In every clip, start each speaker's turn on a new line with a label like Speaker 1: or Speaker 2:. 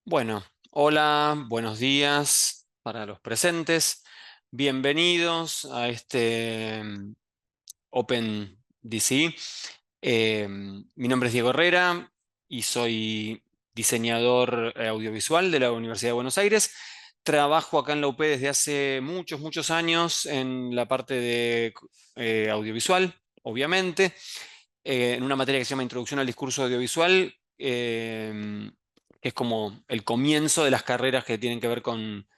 Speaker 1: Bueno, hola, buenos días para los presentes. Bienvenidos a este OpenDC. Mi nombre es Diego Herrera y soy diseñador audiovisual de la Universidad de Buenos Aires. Trabajo acá en la UP desde hace muchos, muchos años en la parte de audiovisual, obviamente, en una materia que se llama Introducción al Discurso Audiovisual, que es como el comienzo de las carreras que tienen que ver con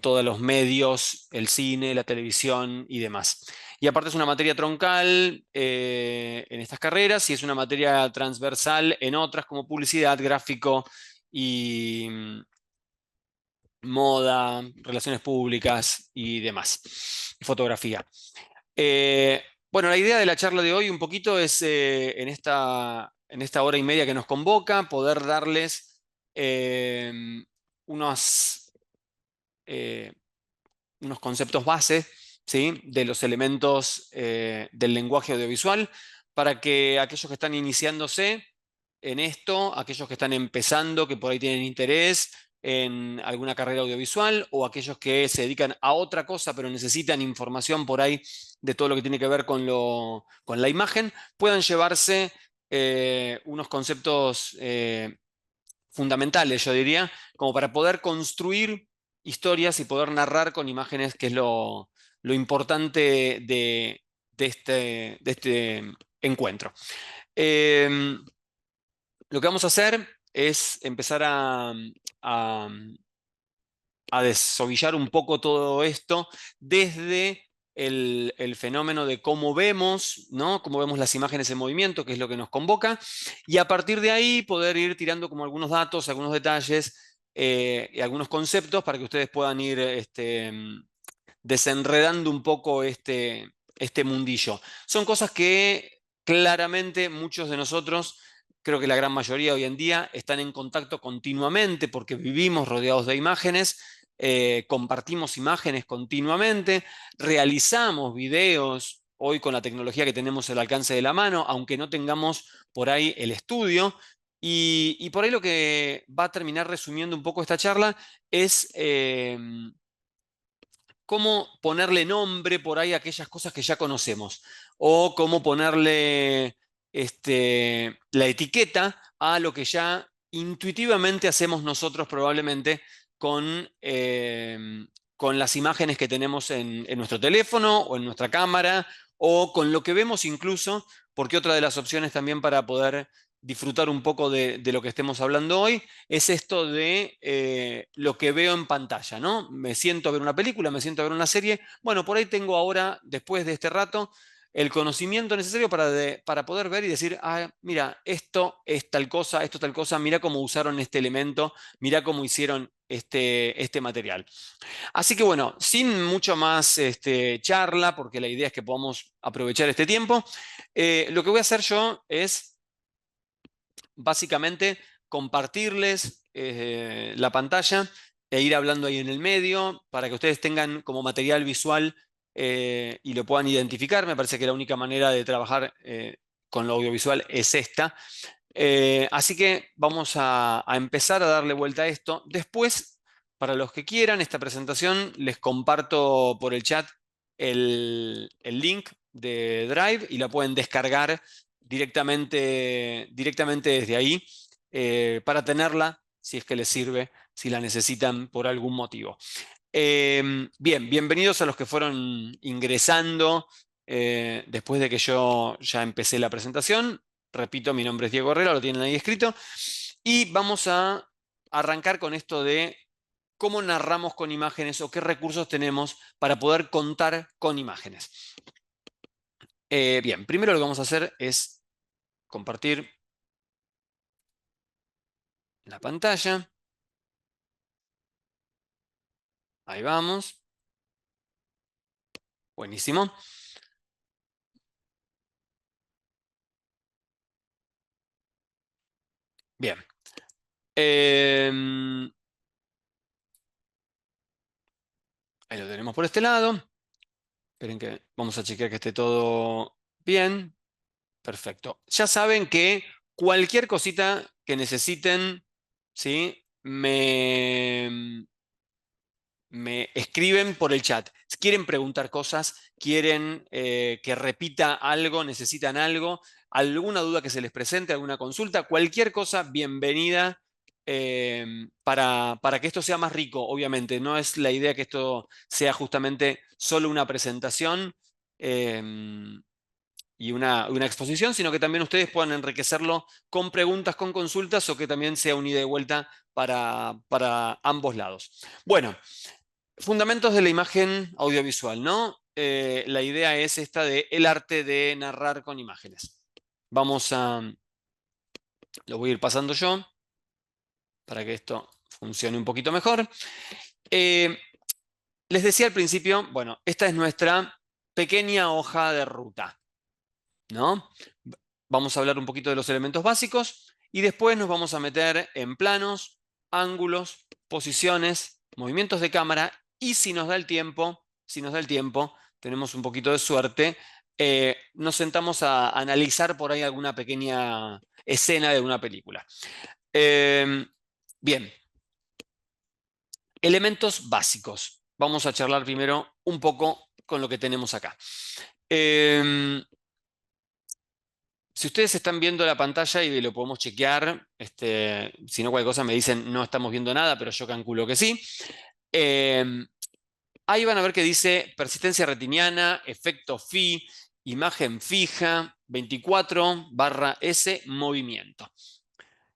Speaker 1: todos los medios, el cine, la televisión y demás. Y aparte es una materia troncal en estas carreras y es una materia transversal en otras como publicidad, gráfico y moda, relaciones públicas y demás, y fotografía. Eh, bueno, la idea de la charla de hoy un poquito es en esta hora y media que nos convoca, poder darles eh, unos, eh, unos conceptos base, ¿sí? De los elementos del lenguaje audiovisual para que aquellos que están iniciándose en esto, aquellos que están empezando, que por ahí tienen interés en alguna carrera audiovisual, o aquellos que se dedican a otra cosa, pero necesitan información por ahí de todo lo que tiene que ver con la imagen, puedan llevarse unos conceptos fundamentales, yo diría, como para poder construir historias y poder narrar con imágenes, que es lo importante de este encuentro. Eh, lo que vamos a hacer es empezar a- a desovillar un poco todo esto desde el fenómeno de cómo vemos, ¿no? Cómo vemos las imágenes en movimiento, que es lo que nos convoca, y a partir de ahí poder ir tirando como algunos datos, algunos detalles y algunos conceptos para que ustedes puedan ir desenredando un poco este mundillo. Son cosas que claramente muchos de nosotros, creo que la gran mayoría hoy en día, están en contacto continuamente porque vivimos rodeados de imágenes, compartimos imágenes continuamente, realizamos videos hoy con la tecnología que tenemos al alcance de la mano, aunque no tengamos por ahí el estudio. Y por ahí lo que va a terminar resumiendo un poco esta charla es cómo ponerle nombre por ahí a aquellas cosas que ya conocemos, o cómo ponerle la etiqueta a lo que ya intuitivamente hacemos nosotros probablemente con las imágenes que tenemos en nuestro teléfono o en nuestra cámara, o con lo que vemos incluso, porque otra de las opciones también para poder disfrutar un poco de lo que estemos hablando hoy es esto de lo que veo en pantalla, ¿no? Me siento a ver una película, me siento a ver una serie. Bueno, por ahí tengo ahora, después de este rato, el conocimiento necesario para poder ver y decir, ah, mira, esto es tal cosa, mira cómo usaron este elemento, mira cómo hicieron este material. Así que bueno, sin mucho más charla, porque la idea es que podamos aprovechar este tiempo, lo que voy a hacer yo es básicamente compartirles la pantalla e ir hablando ahí en el medio para que ustedes tengan como material visual y lo puedan identificar. Me parece que la única manera de trabajar con lo audiovisual es esta. Así que vamos a empezar a darle vuelta a esto. Después, para los que quieran esta presentación, les comparto por el chat el link de Drive y la pueden descargar directamente desde ahí para tenerla si es que les sirve, si la necesitan por algún motivo. Bien, bienvenidos a los que fueron ingresando después de que yo ya empecé la presentación. Repito, mi nombre es Diego Herrera, lo tienen ahí escrito. Y vamos a arrancar con esto de cómo narramos con imágenes o qué recursos tenemos para poder contar con imágenes. Bien, primero lo que vamos a hacer es compartir la pantalla. Ahí vamos. Buenísimo. Bien. Ahí lo tenemos por este lado. Esperen que vamos a chequear que esté todo bien. Perfecto. Ya saben que cualquier cosita que necesiten, ¿sí? me escriben por el chat. Quieren preguntar cosas, quieren que repita algo, necesitan algo, alguna duda que se les presente, alguna consulta, cualquier cosa, bienvenida para que esto sea más rico, obviamente. No es la idea que esto sea justamente solo una presentación y una exposición, sino que también ustedes puedan enriquecerlo con preguntas, con consultas o que también sea un ida y vuelta para ambos lados. Bueno. Fundamentos de la imagen audiovisual, ¿no? La idea es esta de el arte de narrar con imágenes. Lo voy a ir pasando yo para que esto funcione un poquito mejor. Eh, Les decía al principio, bueno, esta es nuestra pequeña hoja de ruta, ¿no? Vamos a hablar un poquito de los elementos básicos y después nos vamos a meter en planos, ángulos, posiciones, movimientos de cámara y si nos da el tiempo, tenemos un poquito de suerte, nos sentamos a analizar por ahí alguna pequeña escena de una película. Bien, elementos básicos. Vamos a charlar primero un poco con lo que tenemos acá. Si ustedes están viendo la pantalla y lo podemos chequear, si no cualquier cosa me dicen no estamos viendo nada, pero yo calculo que sí. Ahí van a ver que dice persistencia retiniana, efecto Phi, imagen fija, 24/S, movimiento.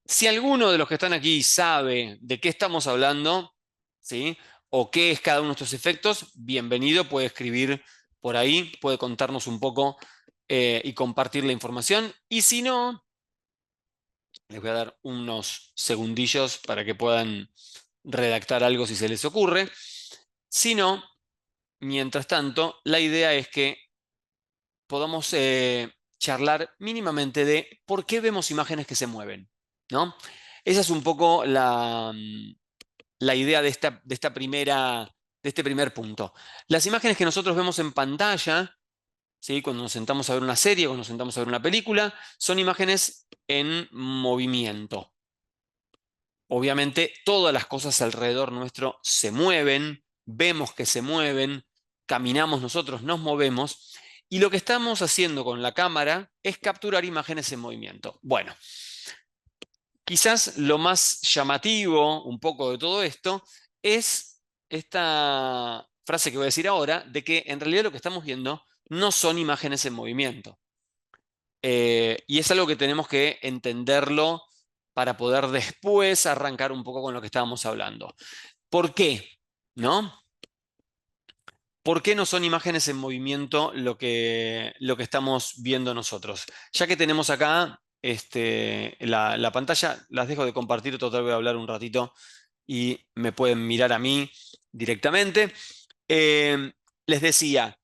Speaker 1: Si alguno de los que están aquí sabe de qué estamos hablando, ¿sí? O qué es cada uno de estos efectos, bienvenido, puede escribir por ahí, puede contarnos un poco y compartir la información. Y si no, les voy a dar unos segundillos para que puedan redactar algo si se les ocurre. Si no, mientras tanto, la idea es que podamos charlar mínimamente de por qué vemos imágenes que se mueven, ¿no? Esa es un poco la idea de este primer punto. Las imágenes que nosotros vemos en pantalla, ¿sí? Cuando nos sentamos a ver una serie, cuando nos sentamos a ver una película, son imágenes en movimiento. Obviamente, todas las cosas alrededor nuestro se mueven, vemos que se mueven, caminamos nosotros, nos movemos, y lo que estamos haciendo con la cámara es capturar imágenes en movimiento. Bueno, quizás lo más llamativo un poco de todo esto es esta frase que voy a decir ahora, de que en realidad lo que estamos viendo no son imágenes en movimiento. Y es algo que tenemos que entenderlo para poder después arrancar un poco con lo que estábamos hablando. ¿Por qué? ¿No? ¿Por qué no son imágenes en movimiento lo que estamos viendo nosotros? Ya que tenemos acá la pantalla, las dejo de compartir, total voy a hablar un ratito y me pueden mirar a mí directamente. Eh, Les decía,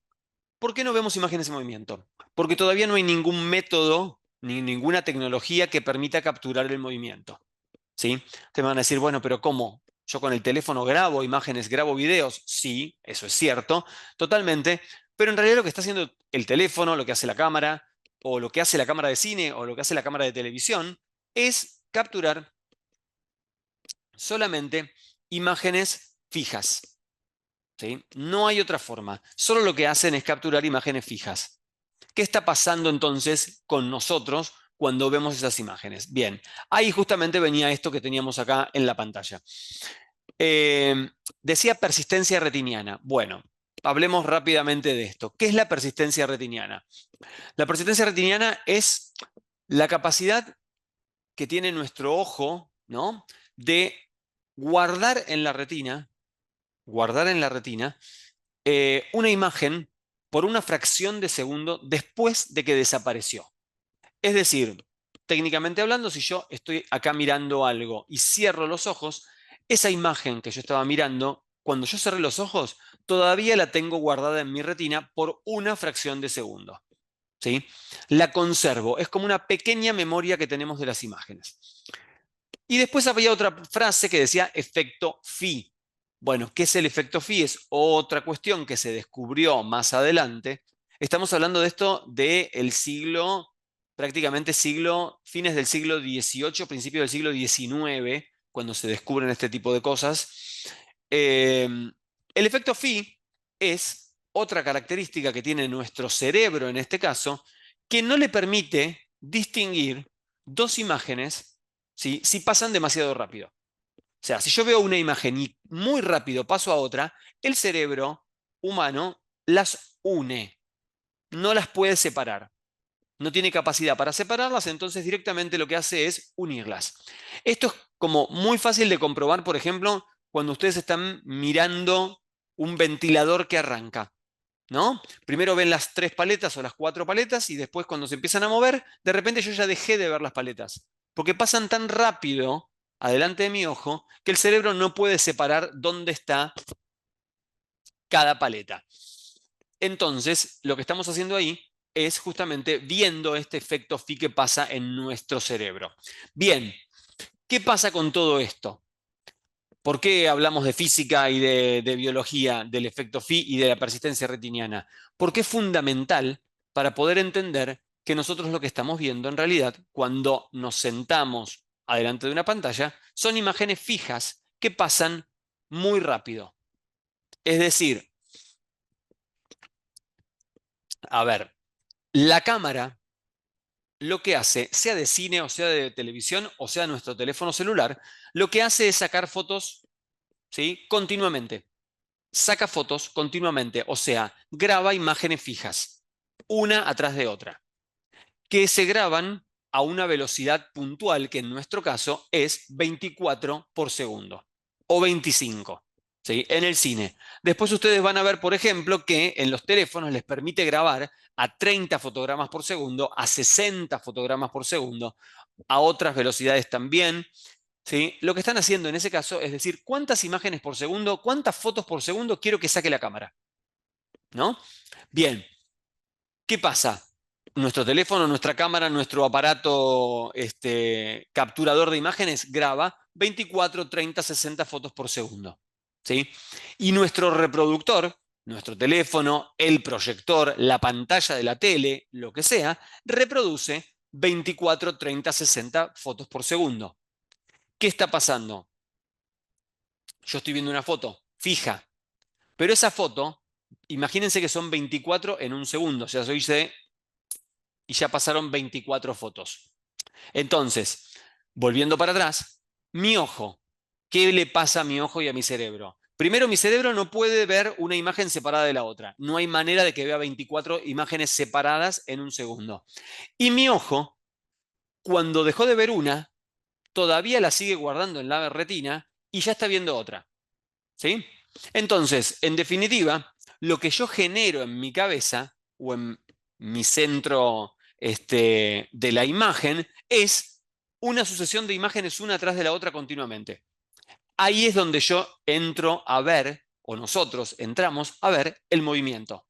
Speaker 1: ¿por qué no vemos imágenes en movimiento? Porque todavía no hay ningún método ni ninguna tecnología que permita capturar el movimiento. ¿Sí? Ustedes me van a decir, bueno, pero ¿cómo? Yo con el teléfono grabo imágenes, grabo videos. Sí, eso es cierto, totalmente. Pero en realidad lo que está haciendo el teléfono, lo que hace la cámara, o lo que hace la cámara de cine, o lo que hace la cámara de televisión, es capturar solamente imágenes fijas. ¿Sí? No hay otra forma. Solo lo que hacen es capturar imágenes fijas. ¿Qué está pasando entonces con nosotros cuando vemos esas imágenes? Bien, ahí justamente venía esto que teníamos acá en la pantalla. Decía persistencia retiniana. Bueno, hablemos rápidamente de esto. ¿Qué es la persistencia retiniana? La persistencia retiniana es la capacidad que tiene nuestro ojo, ¿no? De guardar en la retina, una imagen por una fracción de segundo después de que desapareció. Es decir, técnicamente hablando, si yo estoy acá mirando algo y cierro los ojos, esa imagen que yo estaba mirando, cuando yo cerré los ojos, todavía la tengo guardada en mi retina por una fracción de segundo. ¿Sí? La conservo, es como una pequeña memoria que tenemos de las imágenes. Y después había otra frase que decía efecto Phi. Bueno, ¿qué es el efecto Phi? Es otra cuestión que se descubrió más adelante. Estamos hablando de esto del siglo, prácticamente fines del siglo XVIII, principio del siglo XIX, cuando se descubren este tipo de cosas. El efecto Phi es otra característica que tiene nuestro cerebro en este caso, que no le permite distinguir dos imágenes, ¿sí?, si pasan demasiado rápido. O sea, si yo veo una imagen y muy rápido paso a otra, el cerebro humano las une, no las puede separar. No tiene capacidad para separarlas, entonces directamente lo que hace es unirlas. Esto es como muy fácil de comprobar, por ejemplo, cuando ustedes están mirando un ventilador que arranca, ¿no? Primero ven las 3 paletas o las 4 paletas y después cuando se empiezan a mover, de repente yo ya dejé de ver las paletas, porque pasan tan rápido adelante de mi ojo que el cerebro no puede separar dónde está cada paleta. Entonces, lo que estamos haciendo ahí es justamente viendo este efecto Phi que pasa en nuestro cerebro. Bien, ¿qué pasa con todo esto? ¿Por qué hablamos de física y de biología, del efecto Phi y de la persistencia retiniana? Porque es fundamental para poder entender que nosotros lo que estamos viendo en realidad, cuando nos sentamos adelante de una pantalla, son imágenes fijas que pasan muy rápido. Es decir, a ver, la cámara lo que hace, sea de cine o sea de televisión o sea nuestro teléfono celular, lo que hace es sacar fotos, ¿sí?, continuamente. Saca fotos continuamente, o sea, graba imágenes fijas, una atrás de otra, que se graban a una velocidad puntual, que en nuestro caso es 24 por segundo o 25, ¿sí?, en el cine. Después ustedes van a ver, por ejemplo, que en los teléfonos les permite grabar a 30 fotogramas por segundo, a 60 fotogramas por segundo, a otras velocidades también. ¿Sí? Lo que están haciendo en ese caso es decir, cuántas imágenes por segundo, cuántas fotos por segundo quiero que saque la cámara, ¿no? Bien, ¿qué pasa? Nuestro teléfono, nuestra cámara, nuestro aparato capturador de imágenes graba 24, 30, 60 fotos por segundo, ¿sí? Y nuestro reproductor, nuestro teléfono, el proyector, la pantalla de la tele, lo que sea, reproduce 24, 30, 60 fotos por segundo. ¿Qué está pasando? Yo estoy viendo una foto fija, pero esa foto, imagínense que son 24 en un segundo, o sea, yo hice y ya pasaron 24 fotos. Entonces, volviendo para atrás, mi ojo, ¿qué le pasa a mi ojo y a mi cerebro? Primero, mi cerebro no puede ver una imagen separada de la otra. No hay manera de que vea 24 imágenes separadas en un segundo. Y mi ojo, cuando dejó de ver una, todavía la sigue guardando en la retina y ya está viendo otra. ¿Sí? Entonces, en definitiva, lo que yo genero en mi cabeza o en mi centro de la imagen es una sucesión de imágenes una tras de la otra continuamente. Ahí es donde yo entro a ver, o nosotros entramos a ver el movimiento.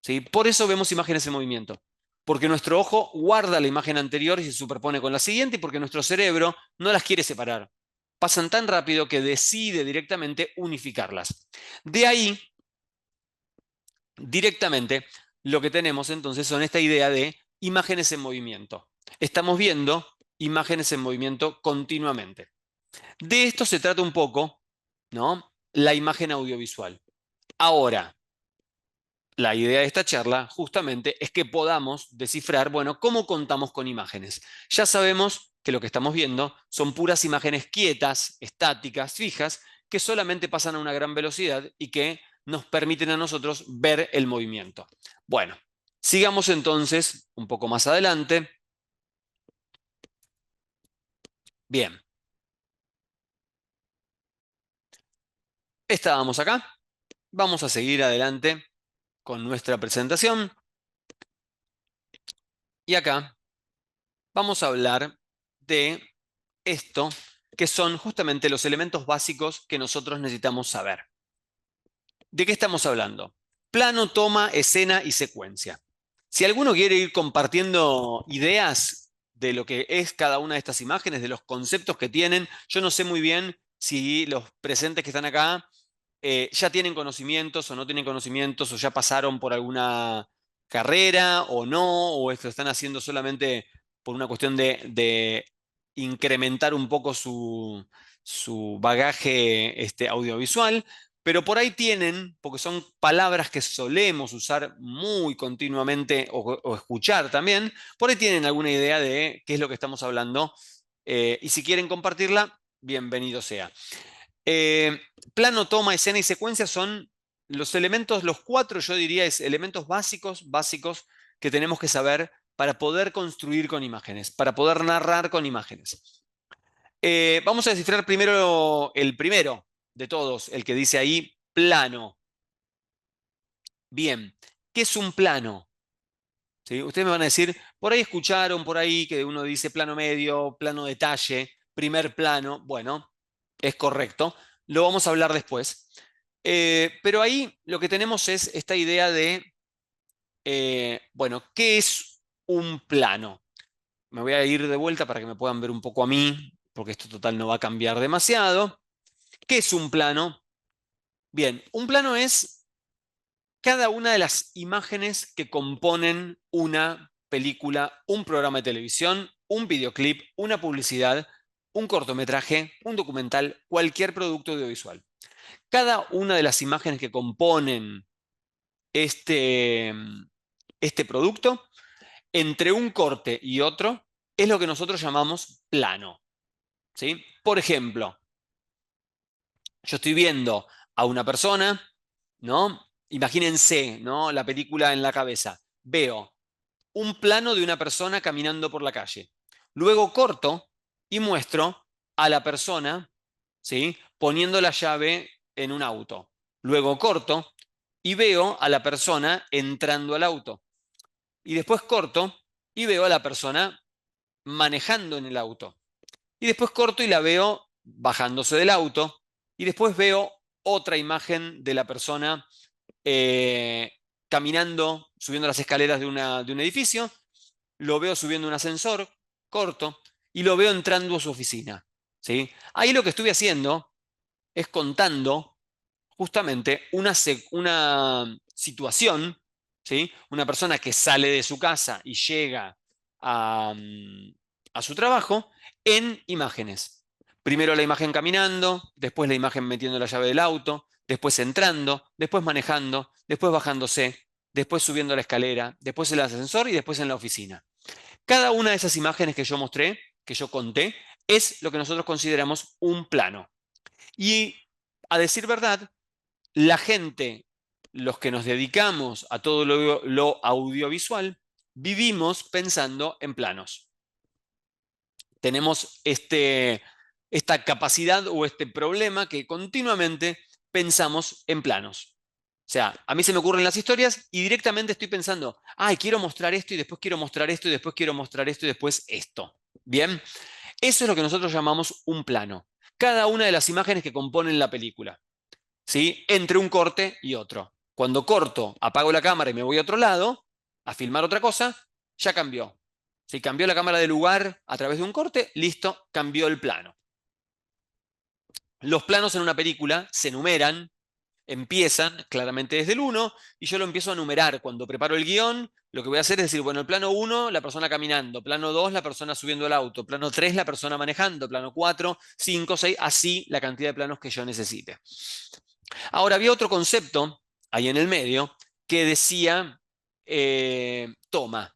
Speaker 1: ¿Sí? Por eso vemos imágenes en movimiento. Porque nuestro ojo guarda la imagen anterior y se superpone con la siguiente y porque nuestro cerebro no las quiere separar. Pasan tan rápido que decide directamente unificarlas. De ahí, directamente, lo que tenemos entonces son esta idea de imágenes en movimiento. Estamos viendo imágenes en movimiento continuamente. De esto se trata un poco, ¿no?, la imagen audiovisual. Ahora, la idea de esta charla justamente es que podamos descifrar, bueno, cómo contamos con imágenes. Ya sabemos que lo que estamos viendo son puras imágenes quietas, estáticas, fijas, que solamente pasan a una gran velocidad y que nos permiten a nosotros ver el movimiento. Bueno, sigamos entonces un poco más adelante. Bien, estábamos acá. Vamos a seguir adelante con nuestra presentación. Y acá vamos a hablar de esto, que son justamente los elementos básicos que nosotros necesitamos saber. ¿De qué estamos hablando? Plano, toma, escena y secuencia. Si alguno quiere ir compartiendo ideas de lo que es cada una de estas imágenes, de los conceptos que tienen, yo no sé muy bien si los presentes que están acá ya tienen conocimientos o no tienen conocimientos o ya pasaron por alguna carrera o no, o esto están haciendo solamente por una cuestión de incrementar un poco su bagaje audiovisual, pero por ahí tienen, porque son palabras que solemos usar muy continuamente o escuchar también, por ahí tienen alguna idea de qué es lo que estamos hablando, y si quieren compartirla, bienvenido sea. Eh, Plano, toma, escena y secuencia son los elementos, los cuatro, yo diría, es elementos básicos que tenemos que saber para poder construir con imágenes, para poder narrar con imágenes. Vamos a descifrar primero el primero de todos, el que dice ahí plano. Bien, ¿qué es un plano? ¿Sí? Ustedes me van a decir, por ahí escucharon, por ahí que uno dice plano medio, plano detalle, primer plano. Bueno, es correcto. Lo vamos a hablar después. Pero ahí lo que tenemos es esta idea de, bueno, ¿qué es un plano? Me voy a ir de vuelta para que me puedan ver un poco a mí, porque esto total no va a cambiar demasiado. ¿Qué es un plano? Bien, un plano es cada una de las imágenes que componen una película, un programa de televisión, un videoclip, una publicidad, un cortometraje, un documental, cualquier producto audiovisual. Cada una de las imágenes que componen este, este producto, entre un corte y otro, es lo que nosotros llamamos plano. ¿Sí? Por ejemplo, yo estoy viendo a una persona, ¿no? Imagínense, ¿no? La película en la cabeza. Veo un plano de una persona caminando por la calle. Luego corto y muestro a la persona, ¿sí? Poniendo la llave en un auto. Luego corto y veo a la persona entrando al auto. Y después corto y veo a la persona manejando en el auto. Y después corto y la veo bajándose del auto. Y después veo otra imagen de la persona eh, caminando, subiendo las escaleras de un edificio. Lo veo subiendo un ascensor, corto, y lo veo entrando a su oficina. ¿Sí? Ahí lo que estuve haciendo es contando justamente una situación, ¿sí? Una persona que sale de su casa y llega a, a su trabajo en imágenes. Primero la imagen caminando, después la imagen metiendo la llave del auto, después entrando, después manejando, después bajándose, después subiendo la escalera, después el ascensor y después en la oficina. Cada una de esas imágenes que yo mostré, que yo conté, es lo que nosotros consideramos un plano. Y a decir verdad, la gente, los que nos dedicamos a todo lo audiovisual, vivimos pensando en planos. Tenemos esta capacidad o este problema que continuamente pensamos en planos. O sea, a mí se me ocurren las historias y directamente estoy pensando, ay, quiero mostrar esto y después quiero mostrar esto y después quiero mostrar esto y después esto. Bien, eso es lo que nosotros llamamos un plano. Cada una de las imágenes que componen la película. ¿Sí? Entre un corte y otro. Cuando corto, apago la cámara y me voy a otro lado a filmar otra cosa, ya cambió. Si cambió la cámara de lugar a través de un corte, listo, cambió el plano. Los planos en una película se numeran, empiezan claramente desde el uno y yo lo empiezo a numerar. Cuando preparo el guión, lo que voy a hacer es decir, bueno, el plano uno la persona caminando, plano 2 la persona subiendo el auto, plano 3 la persona manejando, plano 4 5 6 así la cantidad de planos que yo necesite. Ahora, había otro concepto ahí en el medio que decía toma.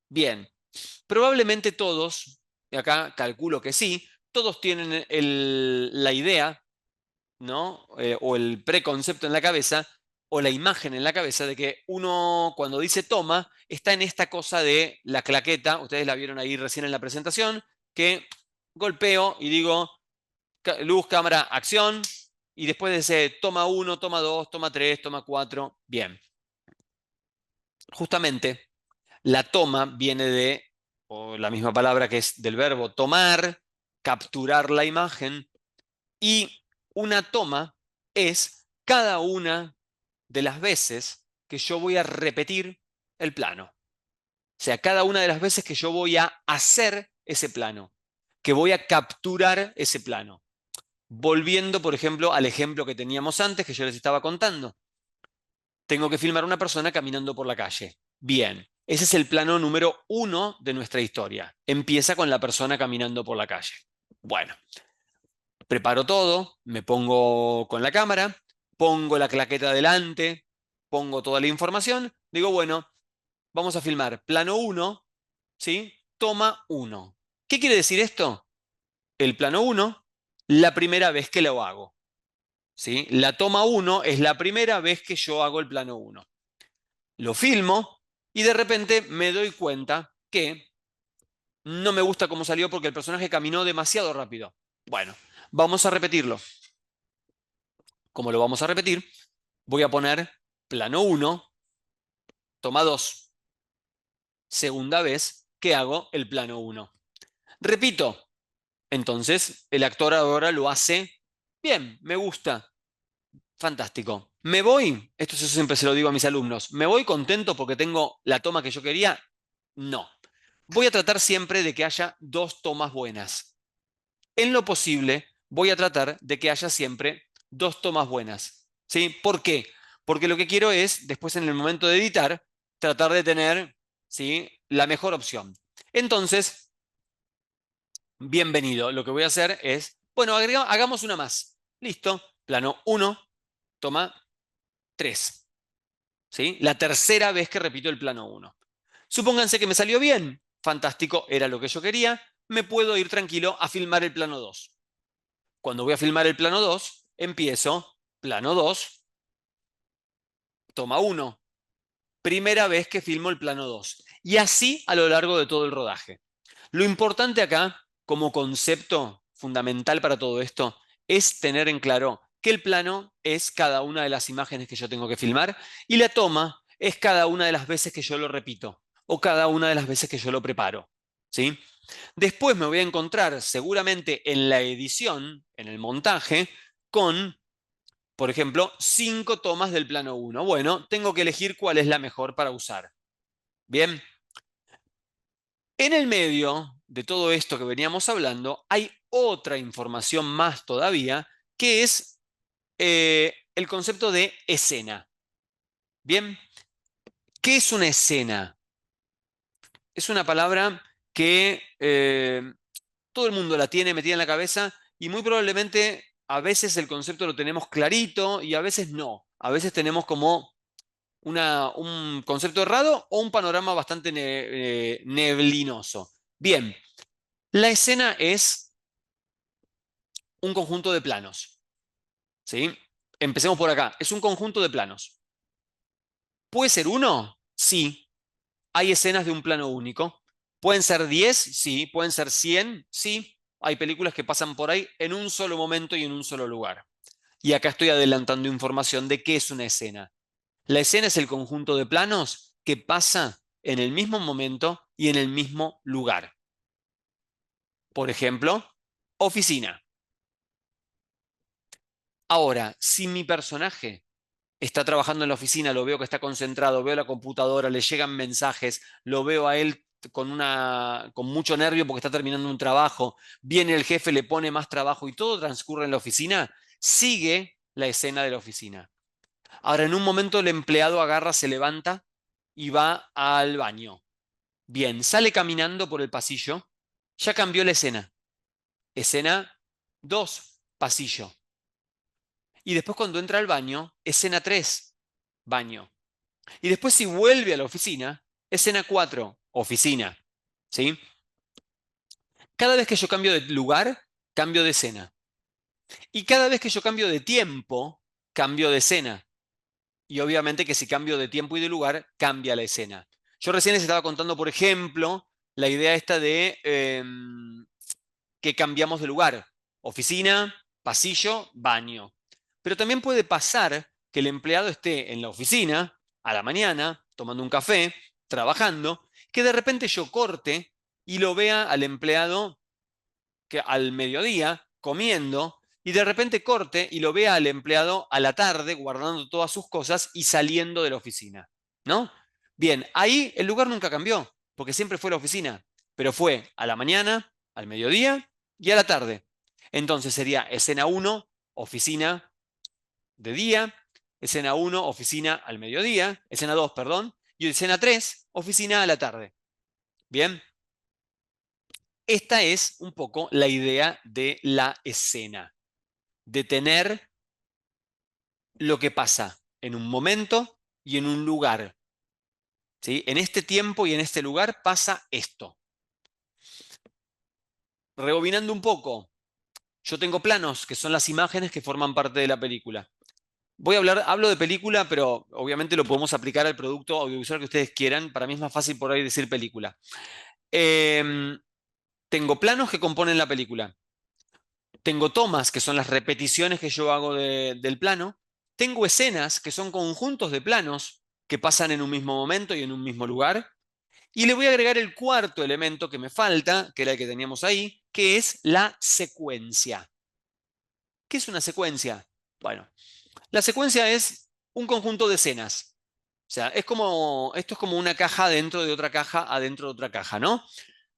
Speaker 1: Bien, probablemente todos, y acá calculo que sí, todos tienen la idea, ¿no? O el preconcepto en la cabeza, o la imagen en la cabeza de que uno cuando dice toma, está en esta cosa de la claqueta, ustedes la vieron ahí recién en la presentación, que golpeo y digo luz, cámara, acción, y después de ese toma 1, toma 2, toma 3, toma 4, bien. Justamente la toma viene de, o la misma palabra que es del verbo tomar, capturar la imagen, y una toma es cada una de las veces que yo voy a repetir el plano. O sea, cada una de las veces que yo voy a hacer ese plano, que voy a capturar ese plano. Volviendo, por ejemplo, al ejemplo que teníamos antes, que yo les estaba contando. Tengo que filmar a una persona caminando por la calle. Bien. Ese es el plano número 1 de nuestra historia. Empieza con la persona caminando por la calle. Bueno, preparo todo, me pongo con la cámara, pongo la claqueta delante, pongo toda la información, digo, bueno, vamos a filmar plano 1, ¿sí? Toma 1. ¿Qué quiere decir esto? El plano 1, la primera vez que lo hago, ¿sí? La toma 1 es la primera vez que yo hago el plano 1. Lo filmo y de repente me doy cuenta que no me gusta cómo salió porque el personaje caminó demasiado rápido. Bueno, vamos a repetirlo. ¿Cómo lo vamos a repetir? Voy a poner plano 1, toma 2, segunda vez que hago el plano 1. Repito, entonces el actor ahora lo hace bien, me gusta, fantástico. ¿Me voy? Esto yo siempre se lo digo a mis alumnos. ¿Me voy contento porque tengo la toma que yo quería? No. Voy a tratar siempre de que haya dos tomas buenas. En lo posible, voy a tratar de que haya siempre dos tomas buenas. ¿Sí? ¿Por qué? Porque lo que quiero es, después en el momento de editar, tratar de tener, ¿sí?, la mejor opción. Entonces, bienvenido. Lo que voy a hacer es, bueno, hagamos una más. Listo. Plano 1, toma 3. ¿Sí? La tercera vez que repito el plano 1. Supónganse que me salió bien. Fantástico, era lo que yo quería. Me puedo ir tranquilo a filmar el plano 2. Cuando voy a filmar el plano 2, empiezo plano 2, toma 1. Primera vez que filmo el plano 2. Y así a lo largo de todo el rodaje. Lo importante acá, como concepto fundamental para todo esto, es tener en claro que el plano es cada una de las imágenes que yo tengo que filmar y la toma es cada una de las veces que yo lo repito o cada una de las veces que yo lo preparo. ¿Sí? Después me voy a encontrar seguramente en la edición, en el montaje, con, por ejemplo, 5 tomas del plano 1. Bueno, tengo que elegir cuál es la mejor para usar. Bien, en el medio de todo esto que veníamos hablando, hay otra información más todavía, que es el concepto de escena. Bien, ¿qué es una escena? Es una palabra que todo el mundo la tiene metida en la cabeza y muy probablemente a veces el concepto lo tenemos clarito y a veces no. A veces tenemos como un concepto errado o un panorama bastante neblinoso. Bien, la escena es un conjunto de planos, ¿sí? Empecemos por acá. Es un conjunto de planos. ¿Puede ser uno? Sí. Hay escenas de un plano único. ¿Pueden ser 10? Sí. ¿Pueden ser 100? Sí. Hay películas que pasan por ahí en un solo momento y en un solo lugar. Y acá estoy adelantando información de qué es una escena. La escena es el conjunto de planos que pasa en el mismo momento y en el mismo lugar. Por ejemplo, oficina. Ahora, si mi personaje está trabajando en la oficina, lo veo que está concentrado, veo la computadora, le llegan mensajes, lo veo a él con mucho nervio porque está terminando un trabajo, viene el jefe, le pone más trabajo y todo transcurre en la oficina, sigue la escena de la oficina. Ahora, en un momento el empleado agarra, se levanta y va al baño. Bien, sale caminando por el pasillo, ya cambió la escena. Escena 2, pasillo. Y después cuando entra al baño, escena 3, baño. Y después si vuelve a la oficina, escena 4, oficina. ¿Sí? Cada vez que yo cambio de lugar, cambio de escena. Y cada vez que yo cambio de tiempo, cambio de escena. Y obviamente que si cambio de tiempo y de lugar, cambia la escena. Yo recién les estaba contando, por ejemplo, la idea esta de que cambiamos de lugar. Oficina, pasillo, baño. Pero también puede pasar que el empleado esté en la oficina a la mañana, tomando un café, trabajando, que de repente yo corte y lo vea al empleado que al mediodía comiendo y de repente corte y lo vea al empleado a la tarde guardando todas sus cosas y saliendo de la oficina, ¿no? Bien, ahí el lugar nunca cambió, porque siempre fue la oficina, pero fue a la mañana, al mediodía y a la tarde. Entonces sería escena 1, oficina de día, escena 1, oficina al mediodía, escena 2, perdón, Y escena 3, oficina a la tarde. Bien. Esta es un poco la idea de la escena, de tener lo que pasa en un momento y en un lugar. ¿Sí? En este tiempo y en este lugar pasa esto. Rebobinando un poco, yo tengo planos, que son las imágenes que forman parte de la película. Hablo de película, pero obviamente lo podemos aplicar al producto audiovisual que ustedes quieran. Para mí es más fácil por ahí decir película. Em, Tengo planos que componen la película. Tengo tomas, que son las repeticiones que yo hago del plano. Tengo escenas, que son conjuntos de planos que pasan en un mismo momento y en un mismo lugar. Y le voy a agregar el cuarto elemento que me falta, que era el que teníamos ahí, que es la secuencia. ¿Qué es una secuencia? Bueno, la secuencia es un conjunto de escenas. O sea, esto es como una caja dentro de otra caja, adentro de otra caja, ¿no?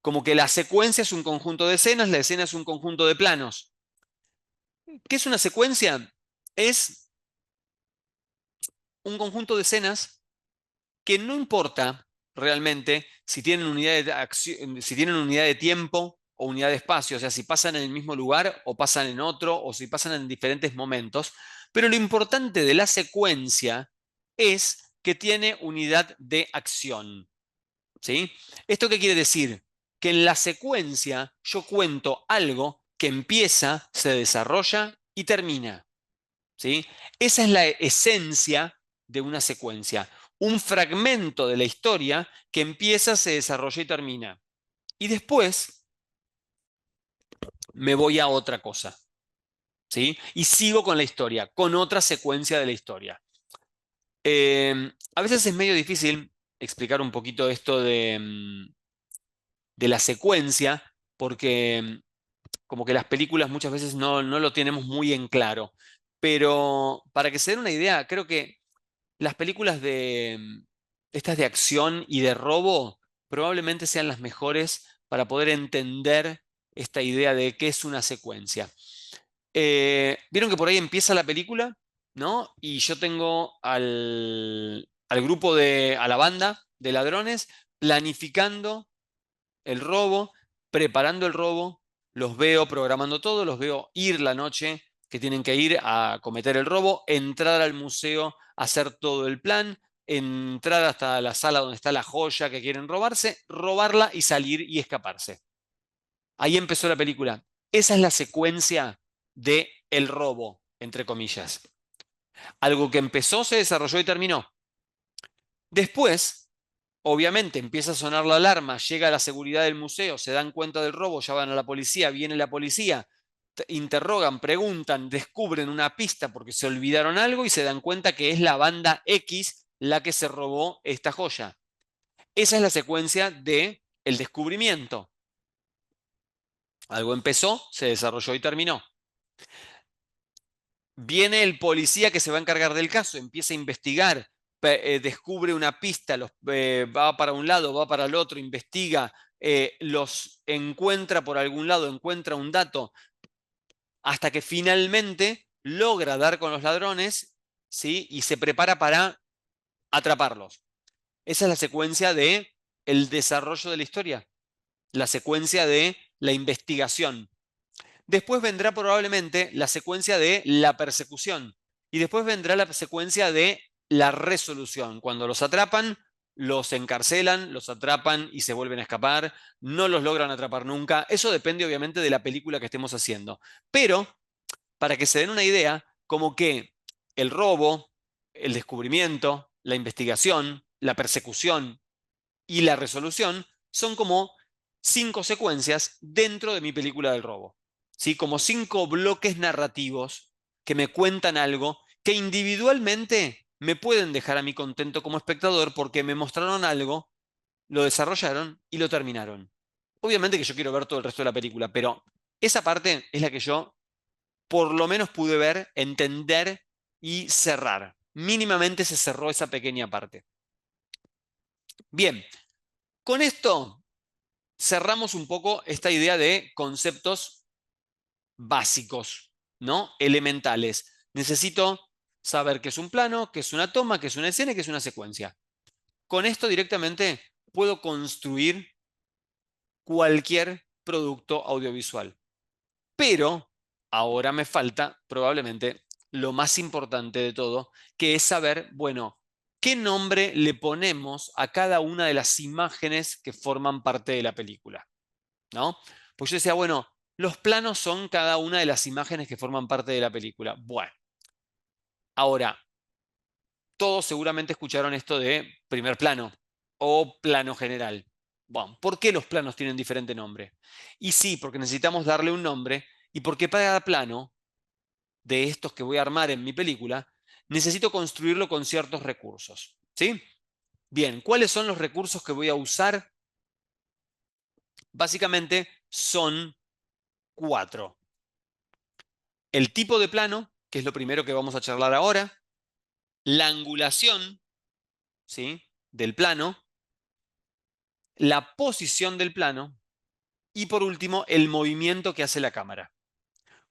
Speaker 1: Como que la secuencia es un conjunto de escenas, la escena es un conjunto de planos. ¿Qué es una secuencia? Es un conjunto de escenas que no importa realmente si tienen unidad de si tienen unidad de tiempo o unidad de espacio, o sea, si pasan en el mismo lugar o pasan en otro, o si pasan en diferentes momentos, pero lo importante de la secuencia es que tiene unidad de acción, ¿sí? ¿Esto qué quiere decir? Que en la secuencia yo cuento algo que empieza, se desarrolla y termina. ¿Sí? Esa es la esencia de una secuencia. Un fragmento de la historia que empieza, se desarrolla y termina. Y después me voy a otra cosa. ¿Sí? Y sigo con la historia, con otra secuencia de la historia. A veces es medio difícil explicar un poquito esto de la secuencia, porque como que las películas muchas veces no lo tenemos muy en claro. Pero para que se den una idea, creo que las películas estas de acción y de robo probablemente sean las mejores para poder entender esta idea de qué es una secuencia. Vieron que por ahí empieza la película, ¿no? Y yo tengo al grupo a la banda de ladrones planificando el robo, preparando el robo, los veo programando todo, los veo ir la noche que tienen que ir a cometer el robo, entrar al museo, hacer todo el plan, entrar hasta la sala donde está la joya que quieren robarse, robarla y salir y escaparse. Ahí empezó la película. Esa es la secuencia de el robo, entre comillas. Algo que empezó, se desarrolló y terminó. Después, obviamente empieza a sonar la alarma, llega la seguridad del museo, se dan cuenta del robo, ya van a la policía, viene la policía, interrogan, preguntan, descubren una pista porque se olvidaron algo y se dan cuenta que es la banda X la que se robó esta joya. Esa es la secuencia de el descubrimiento. Algo empezó, se desarrolló y terminó. Viene el policía que se va a encargar del caso, empieza a investigar, descubre una pista, va para un lado, va para el otro, investiga, los encuentra por algún lado, encuentra un dato, hasta que finalmente logra dar con los ladrones, ¿sí? Y se prepara para atraparlos. Esa es la secuencia de el desarrollo de la historia, la secuencia de la investigación. Después vendrá probablemente la secuencia de la persecución. Y después vendrá la secuencia de la resolución. Cuando los atrapan, los encarcelan, los atrapan y se vuelven a escapar. No los logran atrapar nunca. Eso depende obviamente de la película que estemos haciendo. Pero, para que se den una idea, como que el robo, el descubrimiento, la investigación, la persecución y la resolución son como 5 secuencias dentro de mi película del robo. ¿Sí? Como 5 bloques narrativos que me cuentan algo que individualmente me pueden dejar a mí contento como espectador porque me mostraron algo, lo desarrollaron y lo terminaron. Obviamente que yo quiero ver todo el resto de la película, pero esa parte es la que yo por lo menos pude ver, entender y cerrar. Mínimamente se cerró esa pequeña parte. Bien, con esto cerramos un poco esta idea de conceptos básicos, ¿no? Elementales. Necesito saber qué es un plano, qué es una toma, qué es una escena y qué es una secuencia. con esto directamente puedo construir cualquier producto audiovisual. Pero ahora me falta probablemente lo más importante de todo, que es saber, bueno, ¿qué nombre le ponemos a cada una de las imágenes que forman parte de la película? ¿No? Pues yo decía, bueno, los planos son cada una de las imágenes que forman parte de la película. Bueno, ahora, todos seguramente escucharon esto de primer plano o plano general. Bueno, ¿por qué los planos tienen diferente nombre? Y sí, porque necesitamos darle un nombre y porque para cada plano de estos que voy a armar en mi película, necesito construirlo con ciertos recursos. ¿Sí? Bien, ¿cuáles son los recursos que voy a usar? Básicamente son cuatro. El tipo de plano, que es lo primero que vamos a charlar ahora, la angulación, ¿sí?, del plano, la posición del plano y por último el movimiento que hace la cámara.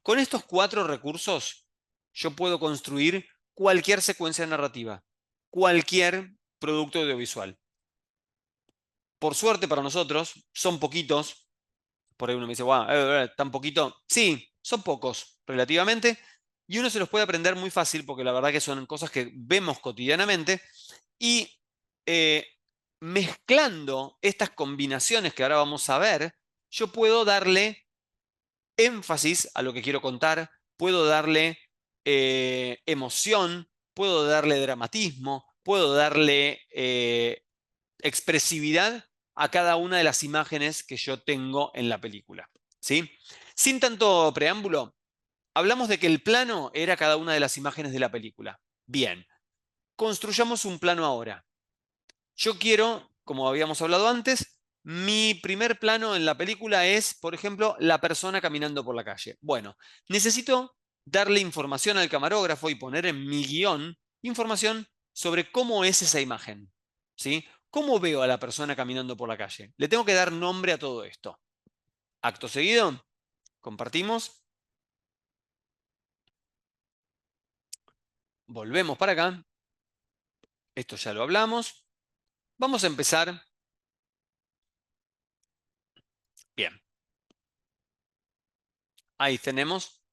Speaker 1: Con estos cuatro recursos yo puedo construir cualquier secuencia narrativa, cualquier producto audiovisual. Por suerte para nosotros, son poquitos. Por ahí uno me dice, wow, ¿tan poquito? Sí, son pocos relativamente. Y uno se los puede aprender muy fácil porque la verdad que son cosas que vemos cotidianamente. Y eh, mezclando estas combinaciones que ahora vamos a ver, yo puedo darle énfasis a lo que quiero contar, puedo darle emoción, puedo darle dramatismo, puedo darle expresividad a cada una de las imágenes que yo tengo en la película. ¿Sí? Sin tanto preámbulo, hablamos de que el plano era cada una de las imágenes de la película. Bien, construyamos un plano ahora. Yo quiero, como habíamos hablado antes, mi primer plano en la película es, por ejemplo, la persona caminando por la calle. Bueno, necesito darle información al camarógrafo y poner en mi guión información sobre cómo es esa imagen. ¿Sí? ¿Cómo veo a la persona caminando por la calle? Le tengo que dar nombre a todo esto. Acto seguido, compartimos, volvemos para acá. Esto ya lo hablamos. Vamos a empezar. Bien, ahí tenemos.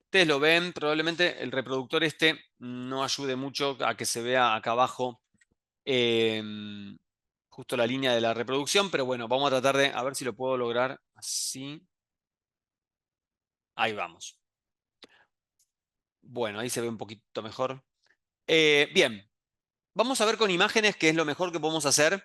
Speaker 1: Ustedes lo ven, probablemente el reproductor este no ayude mucho a que se vea acá abajo justo la línea de la reproducción, pero bueno, vamos a tratar de, a ver si lo puedo lograr así. Ahí vamos. Bueno, ahí se ve un poquito mejor. Bien, vamos a ver con imágenes qué es lo mejor que podemos hacer.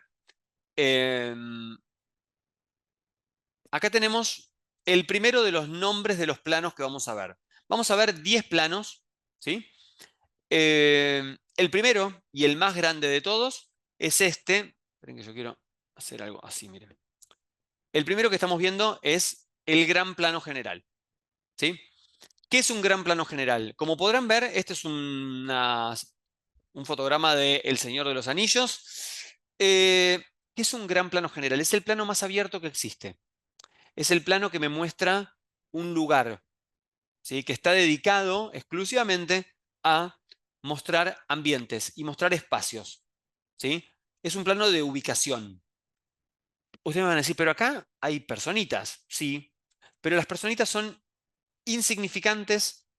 Speaker 1: Acá tenemos el primero de los nombres de los planos que vamos a ver. Vamos a ver 10 planos, ¿sí? El primero y el más grande de todos es este. Esperen que yo quiero hacer algo así, miren. El primero que estamos viendo es el gran plano general. ¿Sí? ¿Qué es un gran plano general? Como podrán ver, este es un fotograma de El Señor de los Anillos. ¿Qué es un gran plano general? Es el plano más abierto que existe. Es el plano que me muestra un lugar, ¿sí?, que está dedicado exclusivamente a mostrar ambientes y mostrar espacios. ¿Sí? Es un plano de ubicación. Ustedes me van a decir, pero acá hay personitas, sí, pero las personitas son insignificantes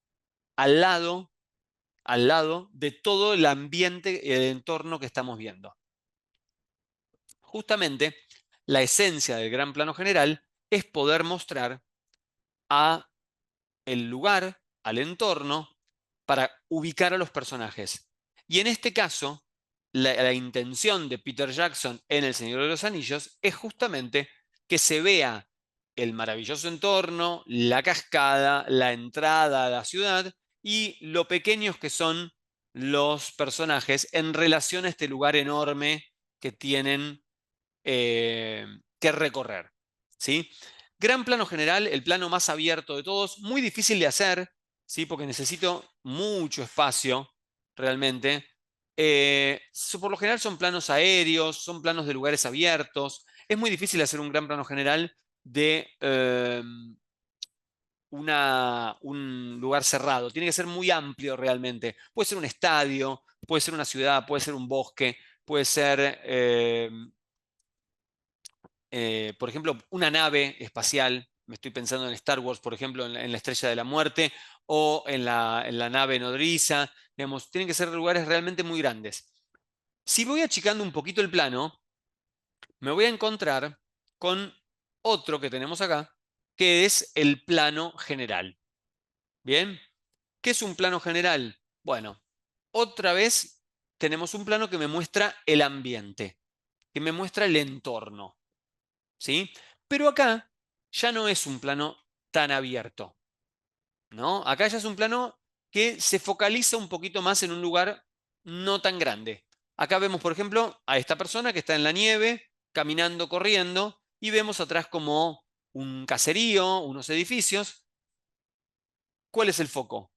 Speaker 1: al lado, al lado de todo el ambiente, el entorno que estamos viendo. Justamente, la esencia del gran plano general es poder mostrar a el lugar, al entorno, para ubicar a los personajes. Y en este caso, la intención de Peter Jackson en El Señor de los Anillos es justamente que se vea el maravilloso entorno, la cascada, la entrada a la ciudad y lo pequeños que son los personajes en relación a este lugar enorme que tienen que recorrer. ¿Sí? Gran plano general, el plano más abierto de todos, muy difícil de hacer, ¿sí?, porque necesito mucho espacio realmente. Por lo general son planos aéreos, son planos de lugares abiertos. Es muy difícil hacer un gran plano general de un lugar cerrado. Tiene que ser muy amplio realmente. Puede ser un estadio, puede ser una ciudad, puede ser un bosque, puede ser, por ejemplo, una nave espacial. Me estoy pensando en Star Wars, por ejemplo, en la Estrella de la Muerte o en la nave nodriza. Digamos, tienen que ser lugares realmente muy grandes. Si voy achicando un poquito el plano, me voy a encontrar con otro que tenemos acá, que es el plano general. ¿Bien? ¿Qué es un plano general? Bueno, otra vez tenemos un plano que me muestra el ambiente, que me muestra el entorno, ¿sí? Pero acá ya no es un plano tan abierto, ¿no? Acá ya es un plano que se focaliza un poquito más en un lugar no tan grande. Acá vemos, por ejemplo, a esta persona que está en la nieve, caminando, corriendo, y vemos atrás como un caserío, unos edificios. ¿Cuál es el foco?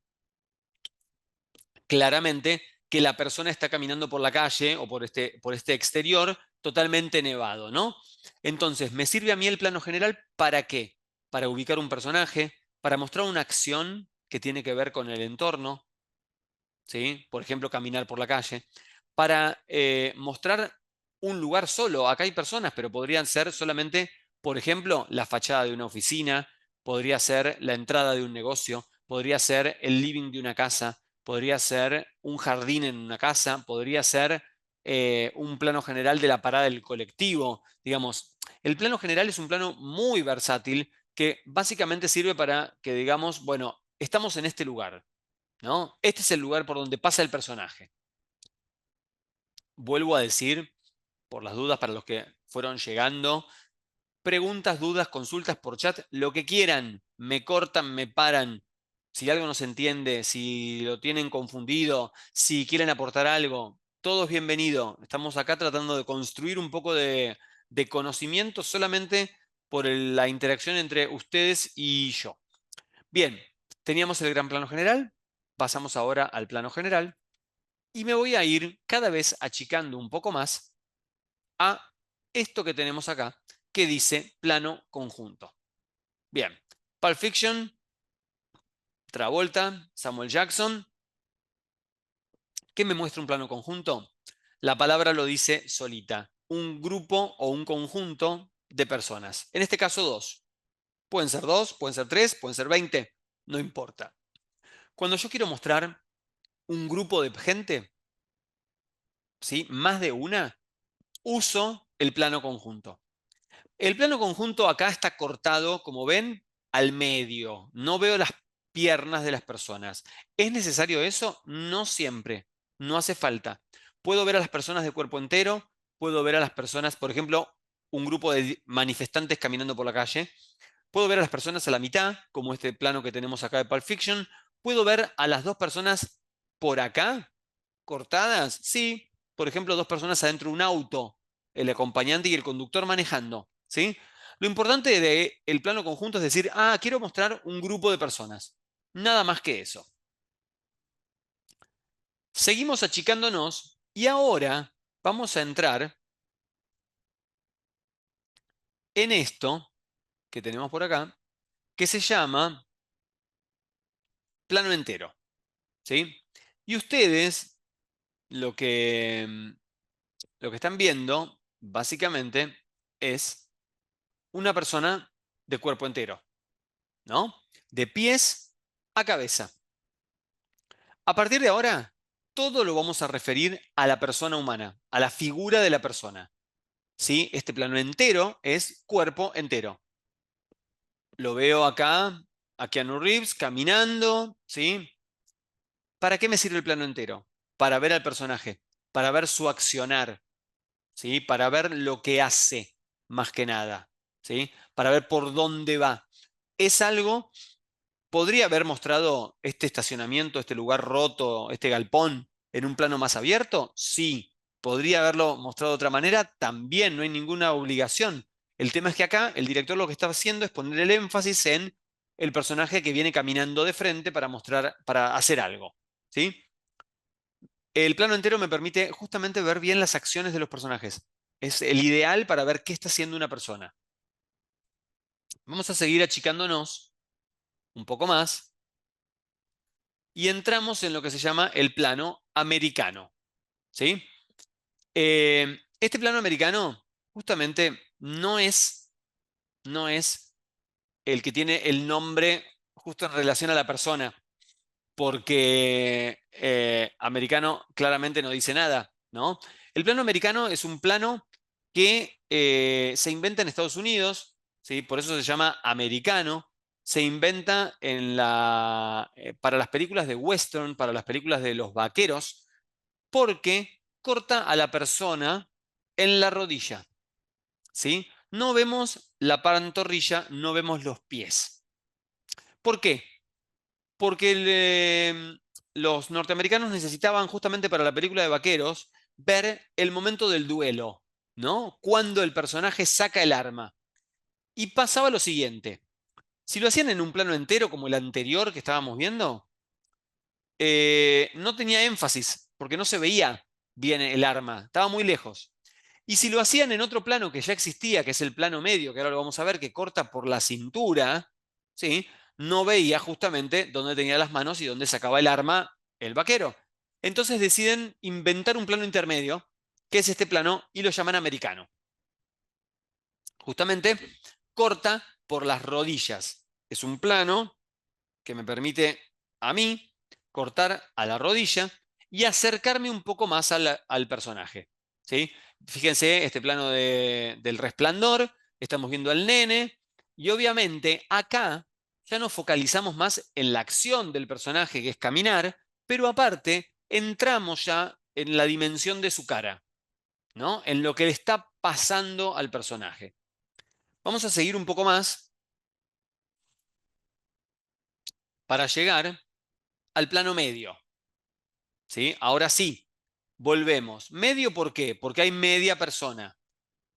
Speaker 1: Claramente que la persona está caminando por la calle o por este exterior totalmente nevado, ¿no? Entonces, ¿me sirve a mí el plano general para qué? Para ubicar un personaje, para mostrar una acción que tiene que ver con el entorno, ¿sí? Por ejemplo, caminar por la calle, para mostrar un lugar solo. Acá hay personas, pero podrían ser solamente, por ejemplo, la fachada de una oficina, podría ser la entrada de un negocio, podría ser el living de una casa, podría ser un jardín en una casa, podría ser un plano general de la parada del colectivo. Digamos, el plano general es un plano muy versátil que básicamente sirve para que digamos, bueno, estamos en este lugar. ¿No? Este es el lugar por donde pasa el personaje. Vuelvo a decir, por las dudas para los que fueron llegando, preguntas, dudas, consultas por chat, lo que quieran, me cortan, me paran. Si algo no se entiende, si lo tienen confundido, si quieren aportar algo, todo es bienvenido. Estamos acá tratando de construir un poco de conocimiento solamente por la interacción entre ustedes y yo. Bien, teníamos el gran plano general, pasamos ahora al plano general. Y me voy a ir cada vez achicando un poco más a esto que tenemos acá, que dice plano conjunto. Bien, Pulp Fiction, Travolta, Samuel Jackson. ¿Qué me muestra un plano conjunto? La palabra lo dice solita. Un grupo o un conjunto de personas. En este caso, dos. Dos, pueden ser tres, pueden ser 20, no importa. Cuando yo quiero mostrar un grupo de gente, ¿sí? Más de una, uso el plano conjunto. El plano conjunto acá está cortado, como ven, al medio. No veo las piernas de las personas. ¿Es necesario eso? No siempre. No hace falta. Puedo ver a las personas de cuerpo entero, puedo ver a las personas, por ejemplo, un grupo de manifestantes caminando por la calle. Puedo ver a las personas a la mitad, como este plano que tenemos acá de Pulp Fiction. Puedo ver a las dos personas por acá, cortadas. Sí, por ejemplo, dos personas adentro de un auto, el acompañante y el conductor manejando. ¿Sí? Lo importante del plano conjunto es decir, quiero mostrar un grupo de personas. Nada más que eso. Seguimos achicándonos y ahora vamos a entrar en esto que tenemos por acá, que se llama plano entero. ¿Sí? Y ustedes lo que, lo que están viendo, básicamente, es una persona de cuerpo entero, ¿no? De pies a cabeza. A partir de ahora, todo lo vamos a referir a la persona humana, a la figura de la persona. ¿Sí? Este plano entero es cuerpo entero. Lo veo acá, a Keanu Reeves caminando, ¿sí? ¿Para qué me sirve el plano entero? Para ver al personaje, para ver su accionar, ¿sí? Para ver lo que hace, más que nada, ¿sí? Para ver por dónde va. Es algo. ¿Podría haber mostrado este estacionamiento, este lugar roto, este galpón en un plano más abierto? Sí. ¿Podría haberlo mostrado de otra manera? También, no hay ninguna obligación. El tema es que acá el director lo que está haciendo es poner el énfasis en el personaje que viene caminando de frente para mostrar, para hacer algo. ¿Sí? El plano entero me permite justamente ver bien las acciones de los personajes. Es el ideal para ver qué está haciendo una persona. Vamos a seguir achicándonos un poco más y entramos en lo que se llama el plano americano, ¿sí? Este plano americano justamente no es el que tiene el nombre justo en relación a la persona, porque americano claramente no dice nada, ¿no? El plano americano es un plano que se inventa en Estados Unidos, ¿sí? Por eso se llama americano. Se inventa para las películas de western, para las películas de los vaqueros, porque corta a la persona en la rodilla, ¿sí? No vemos la pantorrilla, no vemos los pies. ¿Por qué? Porque los norteamericanos necesitaban justamente para la película de vaqueros ver el momento del duelo, ¿no? Cuando el personaje saca el arma. Y pasaba lo siguiente. Si lo hacían en un plano entero como el anterior que estábamos viendo, no tenía énfasis, porque no se veía bien el arma, estaba muy lejos. Y si lo hacían en otro plano que ya existía, que es el plano medio, que ahora lo vamos a ver, que corta por la cintura, ¿sí? No veía justamente dónde tenía las manos y dónde sacaba el arma el vaquero. Entonces deciden inventar un plano intermedio, que es este plano, y lo llaman americano. Justamente corta por las rodillas. Es un plano que me permite a mí cortar a la rodilla y acercarme un poco más al personaje. ¿Sí? Fíjense, este plano del resplandor, estamos viendo al nene y obviamente acá ya nos focalizamos más en la acción del personaje, que es caminar, pero aparte entramos ya en la dimensión de su cara, ¿no? En lo que le está pasando al personaje. Vamos a seguir un poco más para llegar al plano medio. ¿Sí? Ahora sí, volvemos. ¿Medio por qué? Porque hay media persona.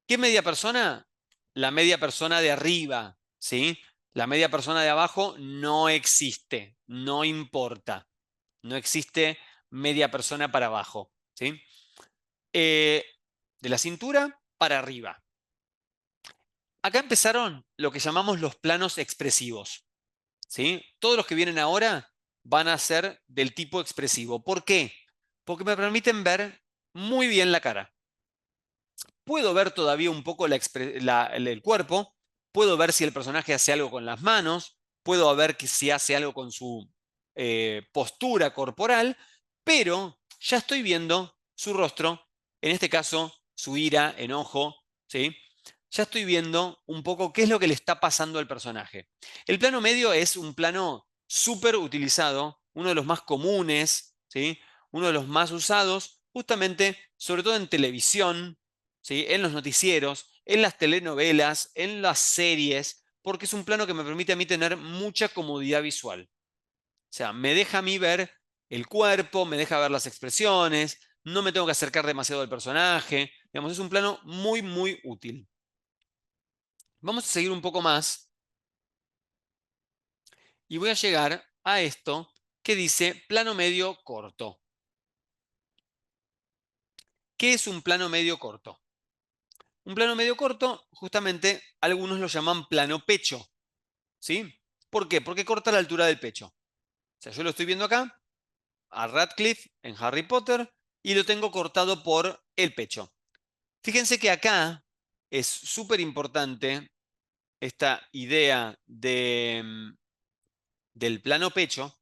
Speaker 1: ¿Qué media persona? La media persona de arriba, ¿sí? La media persona de abajo no existe, no importa. No existe media persona para abajo, ¿sí? Eh, de la cintura para arriba. Acá empezaron lo que llamamos los planos expresivos, ¿sí? Todos los que vienen ahora van a ser del tipo expresivo. ¿Por qué? Porque me permiten ver muy bien la cara. Puedo ver todavía un poco el cuerpo, puedo ver si el personaje hace algo con las manos, puedo ver si hace algo con su postura corporal, pero ya estoy viendo su rostro, en este caso su ira, enojo, ¿sí? Ya estoy viendo un poco qué es lo que le está pasando al personaje. El plano medio es un plano súper utilizado, uno de los más comunes, ¿sí? Uno de los más usados, justamente, sobre todo en televisión, ¿sí? En los noticieros, en las telenovelas, en las series, porque es un plano que me permite a mí tener mucha comodidad visual. O sea, me deja a mí ver el cuerpo, me deja ver las expresiones, no me tengo que acercar demasiado al personaje. Digamos, es un plano muy, muy útil. Vamos a seguir un poco más y voy a llegar a esto que dice plano medio corto. ¿Qué es un plano medio corto? Un plano medio corto, justamente algunos lo llaman plano pecho, ¿sí? ¿Por qué? Porque corta la altura del pecho. O sea, yo lo estoy viendo acá, a Radcliffe en Harry Potter, y lo tengo cortado por el pecho. Fíjense que acá es súper importante esta idea del plano pecho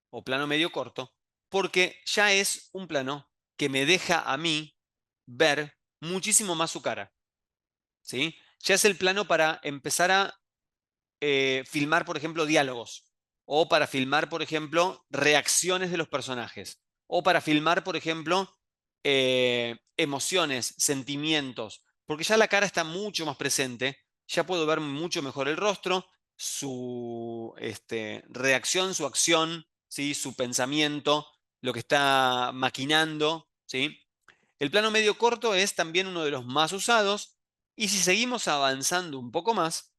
Speaker 1: o plano medio corto, porque ya es un plano que me deja a mí ver muchísimo más su cara, ¿sí? Ya es el plano para empezar a filmar, por ejemplo, diálogos, o para filmar, por ejemplo, reacciones de los personajes, o para filmar, por ejemplo, emociones, sentimientos, porque ya la cara está mucho más presente, ya puedo ver mucho mejor el rostro, su reacción, su acción, ¿sí? Su pensamiento, lo que está maquinando, ¿sí? El plano medio corto es también uno de los más usados, y si seguimos avanzando un poco más,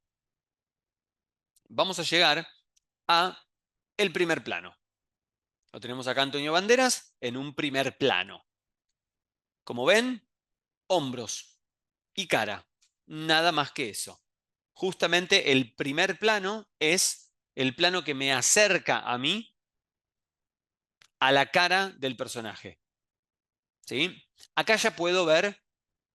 Speaker 1: vamos a llegar a el primer plano. Lo tenemos acá Antonio Banderas en un primer plano. Como ven, hombros y cara. Nada más que eso. Justamente el primer plano es el plano que me acerca a mí, a la cara del personaje. ¿Sí? Acá ya puedo ver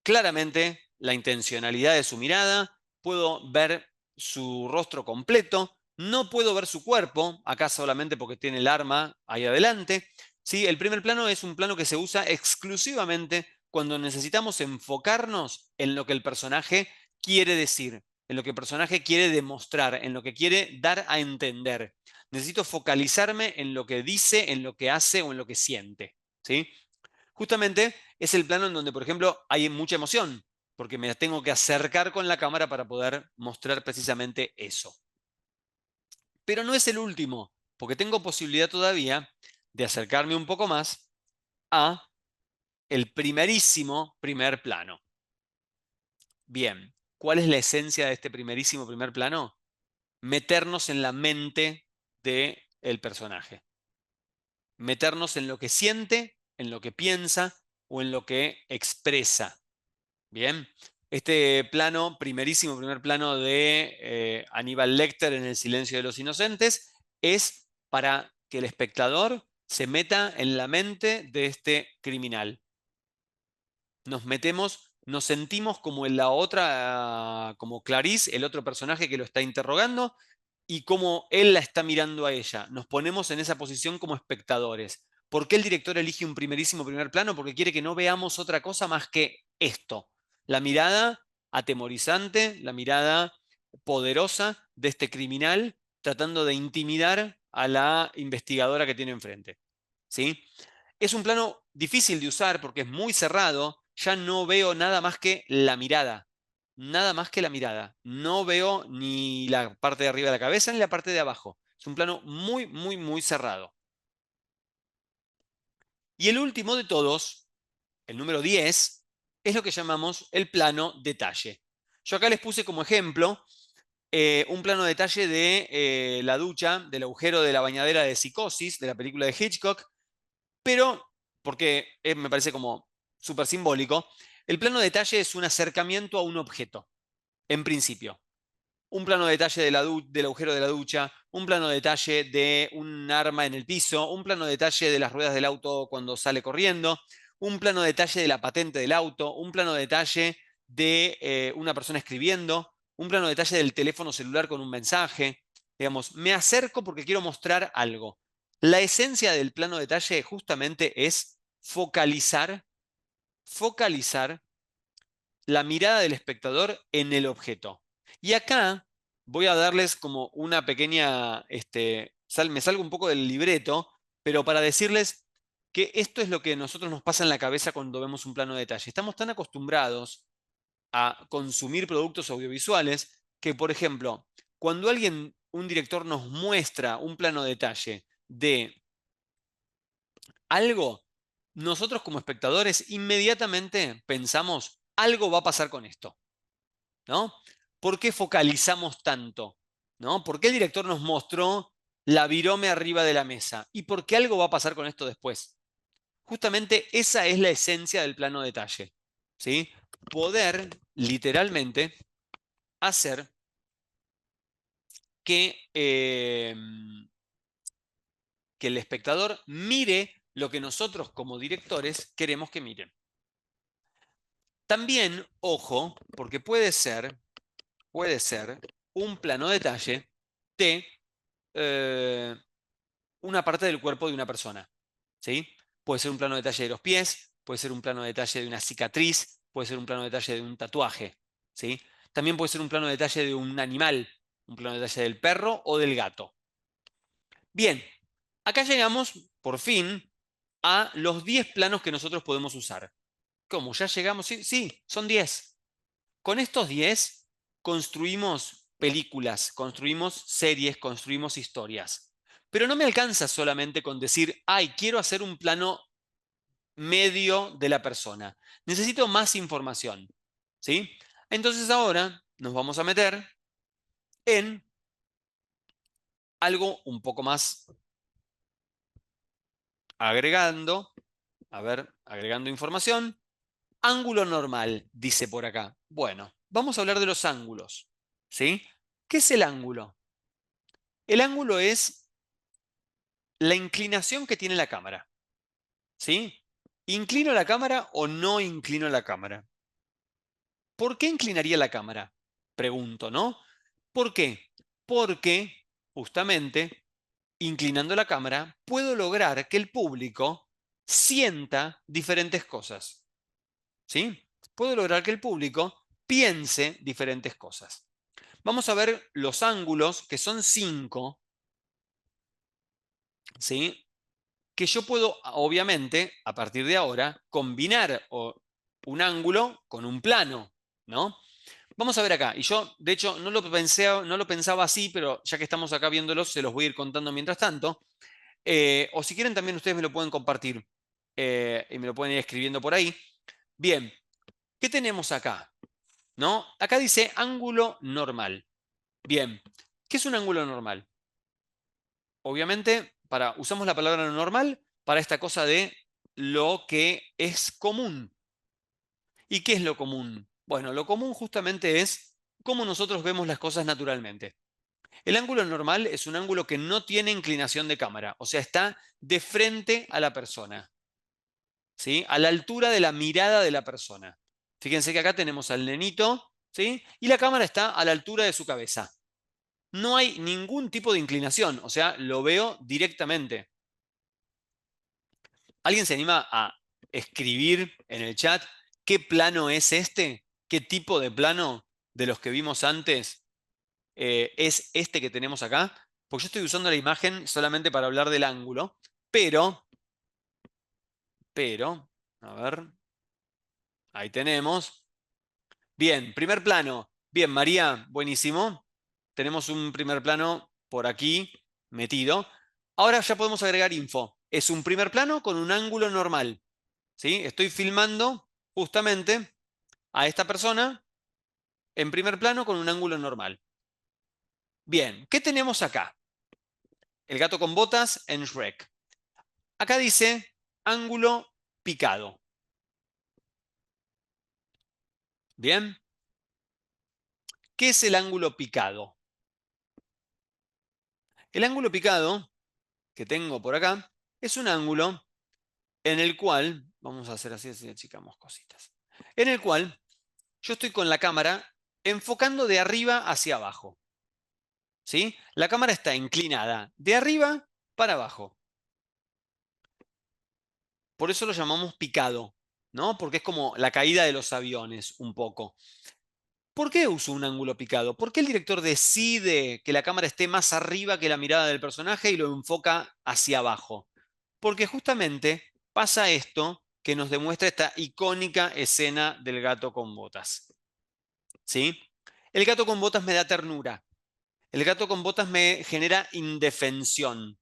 Speaker 1: claramente la intencionalidad de su mirada, puedo ver su rostro completo, no puedo ver su cuerpo, acá solamente porque tiene el arma ahí adelante. ¿Sí? El primer plano es un plano que se usa exclusivamente cuando necesitamos enfocarnos en lo que el personaje quiere decir, en lo que el personaje quiere demostrar, en lo que quiere dar a entender. Necesito focalizarme en lo que dice, en lo que hace o en lo que siente. ¿Sí? Justamente es el plano en donde, por ejemplo, hay mucha emoción, porque me tengo que acercar con la cámara para poder mostrar precisamente eso. Pero no es el último, porque tengo posibilidad todavía de acercarme un poco más a el primerísimo primer plano. Bien, ¿cuál es la esencia de este primerísimo primer plano? Meternos en la mente del personaje. Meternos en lo que siente, en lo que piensa o en lo que expresa. Bien, este plano, primerísimo primer plano de Aníbal Lecter en El silencio de los inocentes, es para que el espectador se meta en la mente de este criminal. Nos metemos, nos sentimos como en la otra, como Clarice, el otro personaje que lo está interrogando, y cómo él la está mirando a ella. Nos ponemos en esa posición como espectadores. ¿Por qué el director elige un primerísimo primer plano? Porque quiere que no veamos otra cosa más que esto. La mirada atemorizante, la mirada poderosa de este criminal tratando de intimidar a la investigadora que tiene enfrente. ¿Sí? Es un plano difícil de usar porque es muy cerrado. Ya no veo nada más que la mirada. Nada más que la mirada. No veo ni la parte de arriba de la cabeza ni la parte de abajo. Es un plano muy, muy, muy cerrado. Y el último de todos, el número 10, es lo que llamamos el plano detalle. Yo acá les puse como ejemplo un plano detalle de la ducha, del agujero de la bañadera de Psicosis, de la película de Hitchcock, pero, porque me parece como súper simbólico, el plano detalle es un acercamiento a un objeto, en principio. Un plano detalle de del agujero de la ducha, un plano detalle de un arma en el piso, un plano detalle de las ruedas del auto cuando sale corriendo, un plano detalle de la patente del auto, un plano detalle de una persona escribiendo, un plano detalle del teléfono celular con un mensaje. Digamos, me acerco porque quiero mostrar algo. La esencia del plano detalle justamente es focalizar la mirada del espectador en el objeto. Y acá voy a darles como una pequeña, me salgo un poco del libreto, pero para decirles que esto es lo que a nosotros nos pasa en la cabeza cuando vemos un plano de detalle. Estamos tan acostumbrados a consumir productos audiovisuales que, por ejemplo, cuando un director nos muestra un plano de detalle de algo, nosotros como espectadores inmediatamente pensamos, algo va a pasar con esto. ¿No? ¿Por qué focalizamos tanto? ¿No? ¿Por qué el director nos mostró la virome arriba de la mesa? ¿Y por qué algo va a pasar con esto después? Justamente esa es la esencia del plano detalle. ¿Sí? Poder literalmente hacer que el espectador mire lo que nosotros como directores queremos que miren. También, ojo, porque puede ser un plano detalle de eh, una parte del cuerpo de una persona. ¿Sí? Puede ser un plano detalle de los pies, puede ser un plano detalle de una cicatriz, puede ser un plano detalle de un tatuaje. ¿Sí? También puede ser un plano detalle de un animal, un plano detalle del perro o del gato. Bien, acá llegamos, por fin, a los 10 planos que nosotros podemos usar. ¿Cómo? ¿Ya llegamos? Sí, sí, son 10. Con estos 10 construimos películas, construimos series, construimos historias. Pero no me alcanza solamente con decir, ay, quiero hacer un plano medio de la persona. Necesito más información. ¿Sí? Entonces ahora nos vamos a meter en algo un poco más agregando, a ver, agregando información. Ángulo normal, dice por acá. Bueno, vamos a hablar de los ángulos. ¿Sí? ¿Qué es el ángulo? El ángulo es la inclinación que tiene la cámara. ¿Sí? ¿Inclino la cámara o no inclino la cámara? ¿Por qué inclinaría la cámara? Pregunto, ¿no? ¿Por qué? Porque justamente inclinando la cámara puedo lograr que el público sienta diferentes cosas, ¿sí? Puedo lograr que el público piense diferentes cosas. Vamos a ver los ángulos, que son 5, ¿sí? Que yo puedo, obviamente, a partir de ahora, combinar un ángulo con un plano, ¿no? Vamos a ver acá, y yo, de hecho, no lo pensaba así, pero ya que estamos acá viéndolos, se los voy a ir contando mientras tanto. O si quieren, también ustedes me lo pueden compartir y me lo pueden ir escribiendo por ahí. Bien, ¿qué tenemos acá? ¿No? Acá dice ángulo normal. Bien, ¿qué es un ángulo normal? Obviamente, usamos la palabra normal para esta cosa de lo que es común. ¿Y qué es lo común? Bueno, lo común justamente es cómo nosotros vemos las cosas naturalmente. El ángulo normal es un ángulo que no tiene inclinación de cámara, o sea, está de frente a la persona, ¿sí? A la altura de la mirada de la persona. Fíjense que acá tenemos al nenito, ¿sí? Y la cámara está a la altura de su cabeza. No hay ningún tipo de inclinación, o sea, lo veo directamente. ¿Alguien se anima a escribir en el chat qué plano es este? ¿Qué tipo de plano de los que vimos antes es este que tenemos acá? Porque yo estoy usando la imagen solamente para hablar del ángulo, pero, a ver, ahí tenemos. Bien, primer plano. Bien, María, buenísimo. Tenemos un primer plano por aquí metido. Ahora ya podemos agregar info. Es un primer plano con un ángulo normal. ¿Sí? Estoy filmando justamente a esta persona en primer plano con un ángulo normal. Bien, ¿qué tenemos acá? El gato con botas en Shrek. Acá dice ángulo picado. Bien, ¿qué es el ángulo picado? El ángulo picado que tengo por acá es un ángulo en el cual, vamos a hacer así, así achicamos cositas, en el cual yo estoy con la cámara enfocando de arriba hacia abajo. ¿Sí? La cámara está inclinada de arriba para abajo. Por eso lo llamamos picado, ¿no? Porque es como la caída de los aviones, un poco. ¿Por qué uso un ángulo picado? ¿Por qué el director decide que la cámara esté más arriba que la mirada del personaje y lo enfoca hacia abajo? Porque justamente pasa esto que nos demuestra esta icónica escena del gato con botas. ¿Sí? El gato con botas me da ternura. El gato con botas me genera indefensión.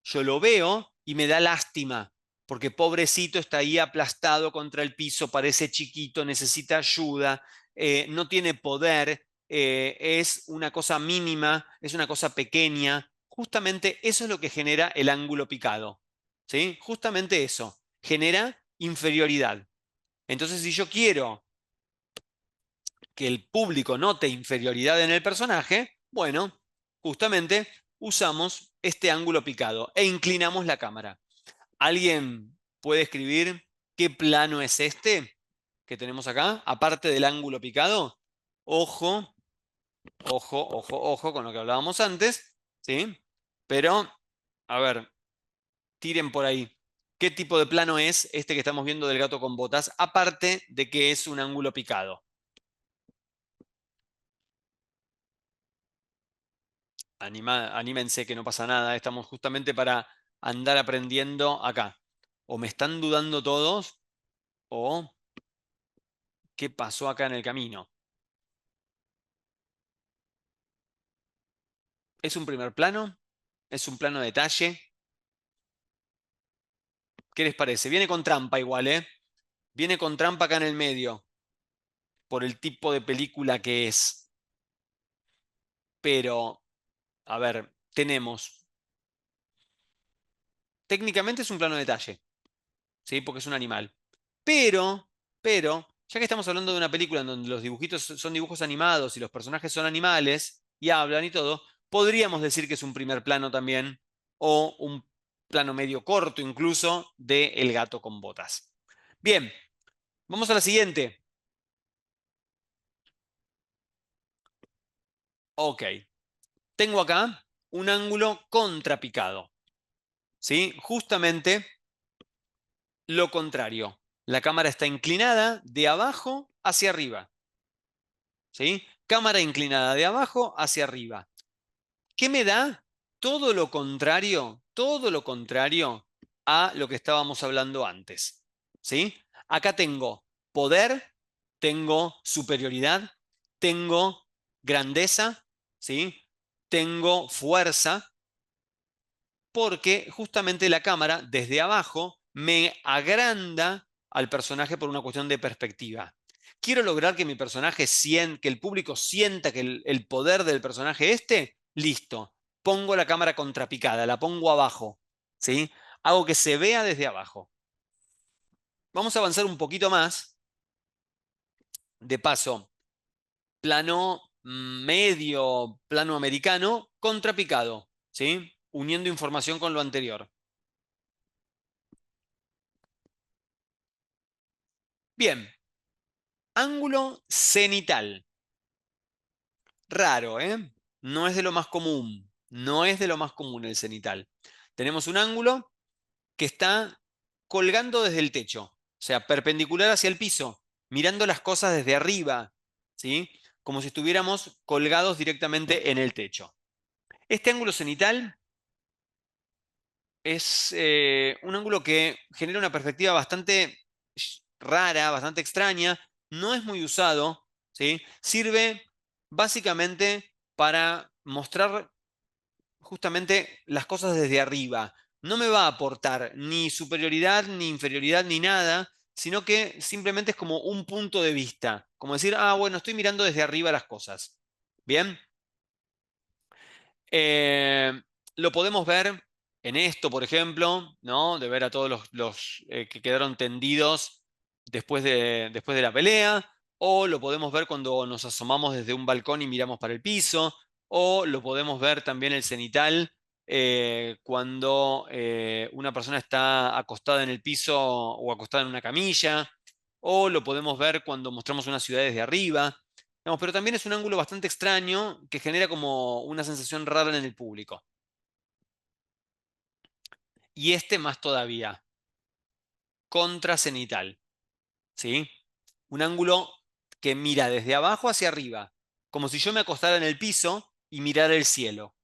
Speaker 1: Yo lo veo y me da lástima, porque pobrecito está ahí aplastado contra el piso, parece chiquito, necesita ayuda, no tiene poder, es una cosa mínima, es una cosa pequeña. Justamente eso es lo que genera el ángulo picado. ¿Sí? Justamente eso, genera inferioridad. Entonces, si yo quiero que el público note inferioridad en el personaje, bueno, justamente usamos este ángulo picado e inclinamos la cámara. ¿Alguien puede escribir qué plano es este que tenemos acá? Aparte del ángulo picado. Ojo, ojo, ojo, ojo con lo que hablábamos antes, ¿sí? Pero, a ver, tiren por ahí. ¿Qué tipo de plano es este que estamos viendo del gato con botas? Aparte de que es un ángulo picado. Anímense que no pasa nada. Estamos justamente para andar aprendiendo acá. O me están dudando todos, o qué pasó acá en el camino. ¿Es un primer plano? ¿Es un plano de detalle? ¿Qué les parece? Viene con trampa igual, ¿eh? Viene con trampa acá en el medio, por el tipo de película que es. Pero, a ver, tenemos. Técnicamente es un plano de detalle, ¿sí? Porque es un animal. Pero, ya que estamos hablando de una película en donde los dibujitos son dibujos animados y los personajes son animales y hablan y todo, podríamos decir que es un primer plano también, o un plano medio corto incluso, de El gato con botas. Bien, vamos a la siguiente. Ok, tengo acá un ángulo contrapicado, ¿sí? Justamente lo contrario. La cámara está inclinada de abajo hacia arriba, ¿sí? Cámara inclinada de abajo hacia arriba. ¿Qué me da? Todo lo contrario a lo que estábamos hablando antes, ¿sí? Acá tengo poder, tengo superioridad, tengo grandeza, ¿sí? Tengo fuerza, porque justamente la cámara desde abajo me agranda al personaje por una cuestión de perspectiva. Quiero lograr que mi personaje sienta, que el público sienta que el poder del personaje listo. Pongo la cámara contrapicada, la pongo abajo, ¿sí? Hago que se vea desde abajo. Vamos a avanzar un poquito más. De paso, plano medio, plano americano, contrapicado, ¿sí? Uniendo información con lo anterior. Bien, ángulo cenital. Raro, ¿eh? No es de lo más común. No es de lo más común el cenital. Tenemos un ángulo que está colgando desde el techo, o sea, perpendicular hacia el piso, mirando las cosas desde arriba, ¿sí? Como si estuviéramos colgados directamente en el techo. Este ángulo cenital es un ángulo que genera una perspectiva bastante rara, bastante extraña, no es muy usado, ¿sí? Sirve básicamente para mostrar justamente las cosas desde arriba. No me va a aportar ni superioridad, ni inferioridad, ni nada, sino que simplemente es como un punto de vista, como decir, ah, bueno, estoy mirando desde arriba las cosas. Bien. Eh, lo podemos ver en esto, por ejemplo, ¿no? De ver a todos los que quedaron tendidos después de la pelea, o lo podemos ver cuando nos asomamos desde un balcón y miramos para el piso, o lo podemos ver también el cenital cuando una persona está acostada en el piso o acostada en una camilla, o lo podemos ver cuando mostramos una ciudad desde arriba. Digamos, pero también es un ángulo bastante extraño que genera como una sensación rara en el público. Y este más todavía, contracenital, ¿sí? Un ángulo que mira desde abajo hacia arriba, como si yo me acostara en el piso y mirara el cielo,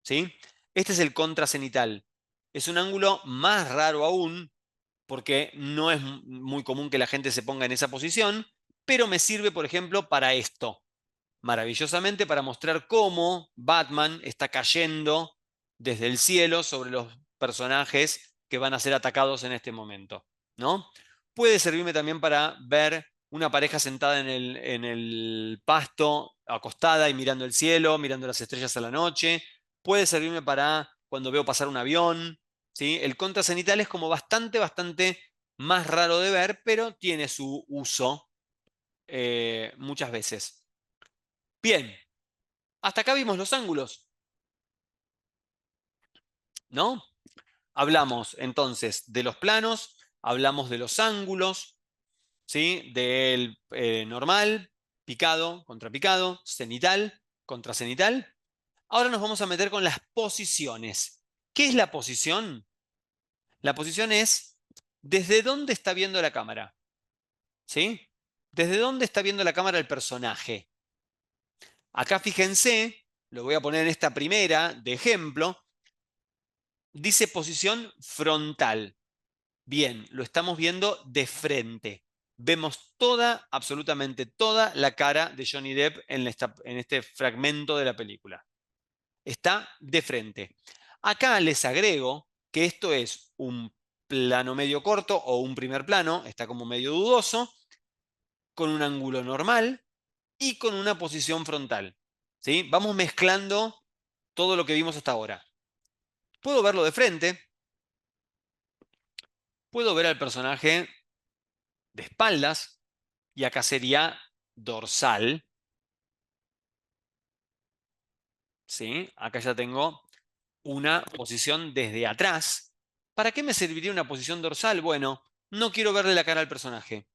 Speaker 1: ¿sí? Este es el contracenital. Es un ángulo más raro aún, porque no es muy común que la gente se ponga en esa posición, pero me sirve, por ejemplo, para esto. Maravillosamente para mostrar cómo Batman está cayendo desde el cielo sobre los personajes que van a ser atacados en este momento, ¿no? Puede servirme también para ver una pareja sentada en el pasto, acostada y mirando el cielo, mirando las estrellas a la noche. Puede servirme para cuando veo pasar un avión, ¿sí? El contracenital es como bastante más raro de ver, pero tiene su uso muchas veces. Bien, hasta acá vimos los ángulos, ¿no? Hablamos entonces de los planos, hablamos de los ángulos, ¿sí? Del normal, picado, contrapicado, cenital, contracenital. Ahora nos vamos a meter con las posiciones. ¿Qué es la posición? La posición es desde dónde está viendo la cámara, ¿sí? Desde dónde está viendo la cámara el personaje. Acá fíjense, lo voy a poner en esta primera de ejemplo, dice posición frontal. Bien, lo estamos viendo de frente. Vemos toda, absolutamente toda la cara de Johnny Depp en este fragmento de la película. Está de frente. Acá les agrego que esto es un plano medio corto o un primer plano, está como medio dudoso, con un ángulo normal y con una posición frontal. ¿Sí? Vamos mezclando todo lo que vimos hasta ahora. Puedo verlo de frente, puedo ver al personaje de espaldas, y acá sería dorsal, ¿sí? Acá ya tengo una posición desde atrás. ¿Para qué me serviría una posición dorsal? Bueno, no quiero verle la cara al personaje.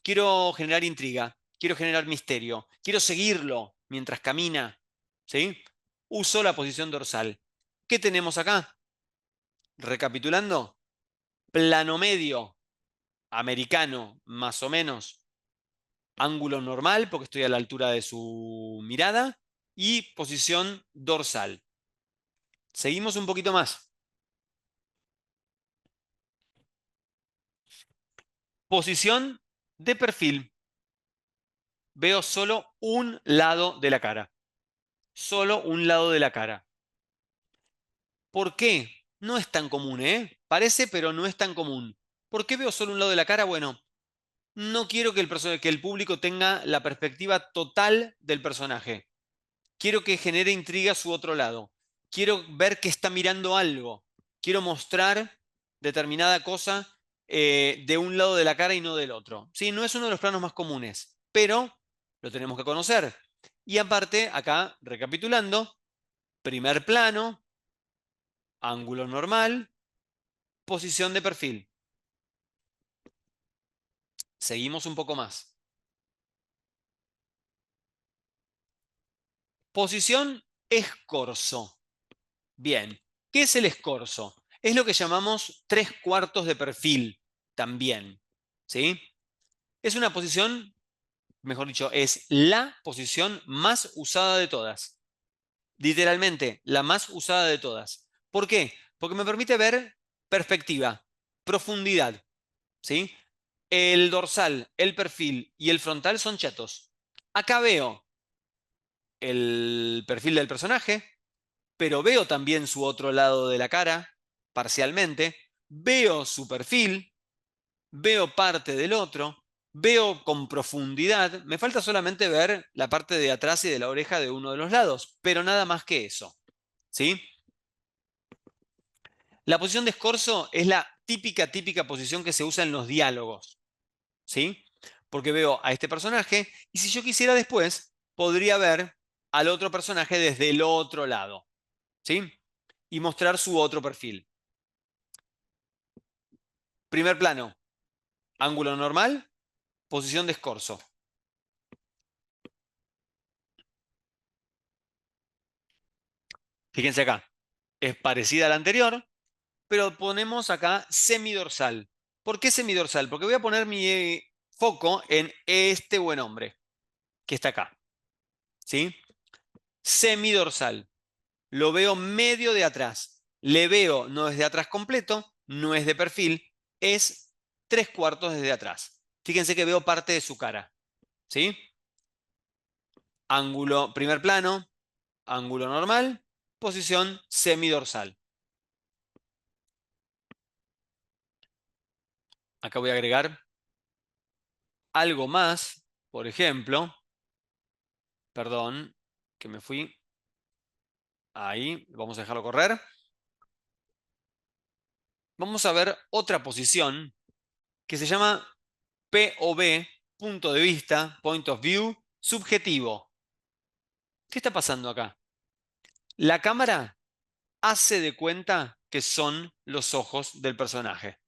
Speaker 1: Quiero generar intriga, quiero generar misterio, quiero seguirlo mientras camina, ¿sí? Uso la posición dorsal. ¿Qué tenemos acá? Recapitulando, plano medio, americano, más o menos, ángulo normal, porque estoy a la altura de su mirada, y posición dorsal. Seguimos un poquito más. Posición de perfil. Veo solo un lado de la cara. Solo un lado de la cara. ¿Por qué? No es tan común, ¿eh? Parece, pero no es tan común. ¿Por qué veo solo un lado de la cara? Bueno, no quiero que que el público tenga la perspectiva total del personaje. Quiero que genere intriga su otro lado. Quiero ver que está mirando algo. Quiero mostrar determinada cosa de un lado de la cara y no del otro. Sí, no es uno de los planos más comunes, pero lo tenemos que conocer. Y aparte, acá, recapitulando, primer plano, ángulo normal, posición de perfil. Seguimos un poco más. Posición escorzo. Bien, ¿qué es el escorzo? Es lo que llamamos tres cuartos de perfil también. ¿Sí? Es una posición, mejor dicho, es la posición más usada de todas. Literalmente, la más usada de todas. ¿Por qué? Porque me permite ver perspectiva, profundidad. ¿Sí? El dorsal, el perfil y el frontal son chatos. Acá veo el perfil del personaje, pero veo también su otro lado de la cara, parcialmente. Veo su perfil, veo parte del otro, veo con profundidad. Me falta solamente ver la parte de atrás y de la oreja de uno de los lados, pero nada más que eso. ¿Sí? La posición de escorzo es la típica posición que se usa en los diálogos. ¿Sí? Porque veo a este personaje y si yo quisiera después, podría ver al otro personaje desde el otro lado, ¿sí? Y mostrar su otro perfil. Primer plano, ángulo normal, posición de escorzo. Fíjense acá, es parecida a la anterior, pero ponemos acá semidorsal. ¿Por qué semidorsal? Porque voy a poner mi foco en este buen hombre que está acá, ¿sí? Semidorsal. Lo veo medio de atrás. Le veo, no es de atrás completo, no es de perfil, es tres cuartos desde atrás. Fíjense que veo parte de su cara. ¿Sí? Ángulo, primer plano, ángulo normal, posición semidorsal. Acá voy a agregar algo más, por ejemplo, perdón, que me fui ahí, vamos a dejarlo correr. Vamos a ver otra posición que se llama POV, punto de vista, point of view, subjetivo. ¿Qué está pasando acá? La cámara hace de cuenta que son los ojos del personaje,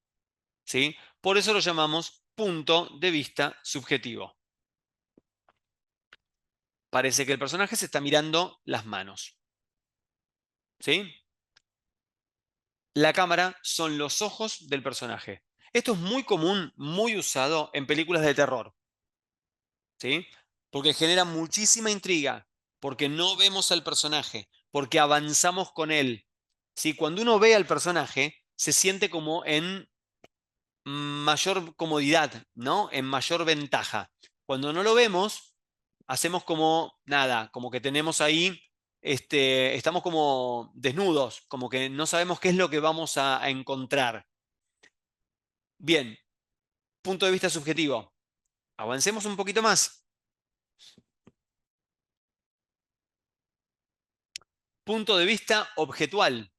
Speaker 1: ¿sí? Por eso lo llamamos punto de vista subjetivo. Parece que el personaje se está mirando las manos, ¿sí? La cámara son los ojos del personaje. Esto es muy común, muy usado en películas de terror, ¿sí? Porque genera muchísima intriga, porque no vemos al personaje, porque avanzamos con él. ¿Sí? Cuando uno ve al personaje, se siente como en mayor comodidad, ¿no? En mayor ventaja. Cuando no lo vemos, hacemos como nada, como que tenemos ahí, estamos como desnudos, como que no sabemos qué es lo que vamos a encontrar. Bien, punto de vista subjetivo. Avancemos un poquito más. Punto de vista objetual.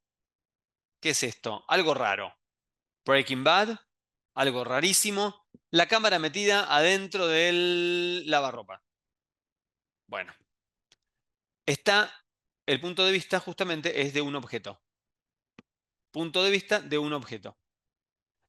Speaker 1: ¿Qué es esto? Algo raro. Breaking Bad, algo rarísimo. La cámara metida adentro del lavarropa. Bueno, está el punto de vista justamente es de un objeto. Punto de vista de un objeto.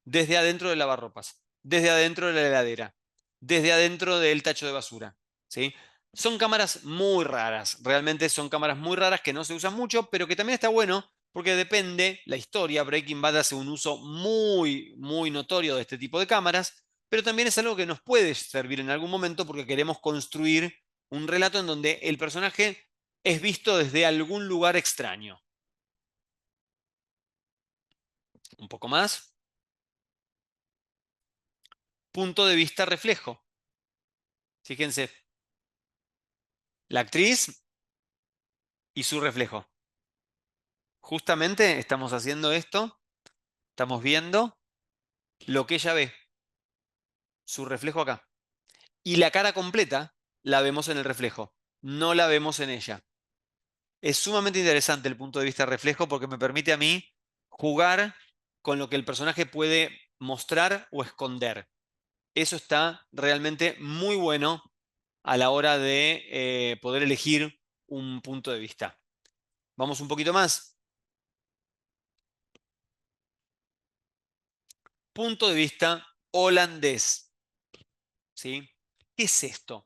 Speaker 1: Desde adentro del lavarropas. desde adentro de la heladera, desde adentro del tacho de basura, ¿sí? Son cámaras muy raras, realmente son cámaras muy raras que no se usan mucho, pero que también está bueno porque depende la historia. Breaking Bad hace un uso muy, muy notorio de este tipo de cámaras, pero también es algo que nos puede servir en algún momento porque queremos construir un relato en donde el personaje es visto desde algún lugar extraño. Un poco más. Punto de vista reflejo. Fíjense, la actriz y su reflejo. Justamente estamos haciendo esto, estamos viendo lo que ella ve, su reflejo acá. Y la cara completa la vemos en el reflejo, no la vemos en ella. Es sumamente interesante el punto de vista reflejo porque me permite a mí jugar con lo que el personaje puede mostrar o esconder. Eso está realmente muy bueno a la hora de poder elegir un punto de vista. Vamos un poquito más. Punto de vista holandés. ¿Sí? ¿Qué es esto?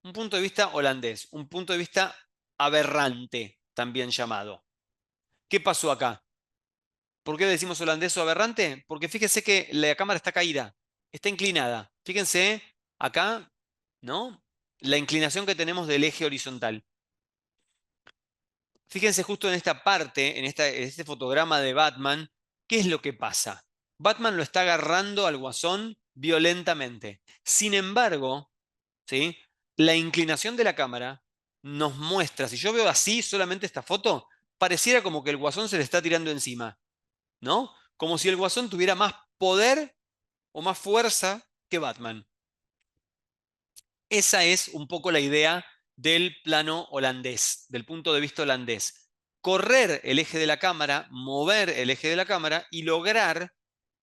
Speaker 1: Un punto de vista holandés, un punto de vista aberrante, también llamado. ¿Qué pasó acá? ¿Por qué decimos holandés o aberrante? Porque fíjense que la cámara está caída, está inclinada. Fíjense acá, ¿no? La inclinación que tenemos del eje horizontal. Fíjense justo en esta parte, en este fotograma de Batman, ¿qué es lo que pasa? Batman lo está agarrando al guasón violentamente. Sin embargo, ¿sí? La inclinación de la cámara nos muestra, si yo veo así solamente esta foto, pareciera como que el guasón se le está tirando encima, ¿no? Como si el guasón tuviera más poder o más fuerza que Batman. Esa es un poco la idea del plano holandés, del punto de vista holandés. Correr el eje de la cámara, mover el eje de la cámara y lograr,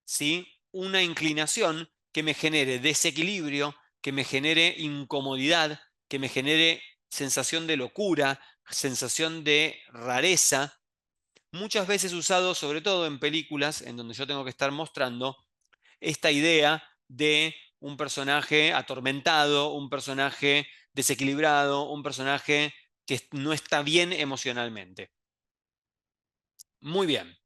Speaker 1: ¿sí?, una inclinación que me genere desequilibrio, que me genere incomodidad, que me genere sensación de locura, sensación de rareza, muchas veces usado sobre todo en películas en donde yo tengo que estar mostrando esta idea de un personaje atormentado, un personaje desequilibrado, un personaje que no está bien emocionalmente. Muy bien,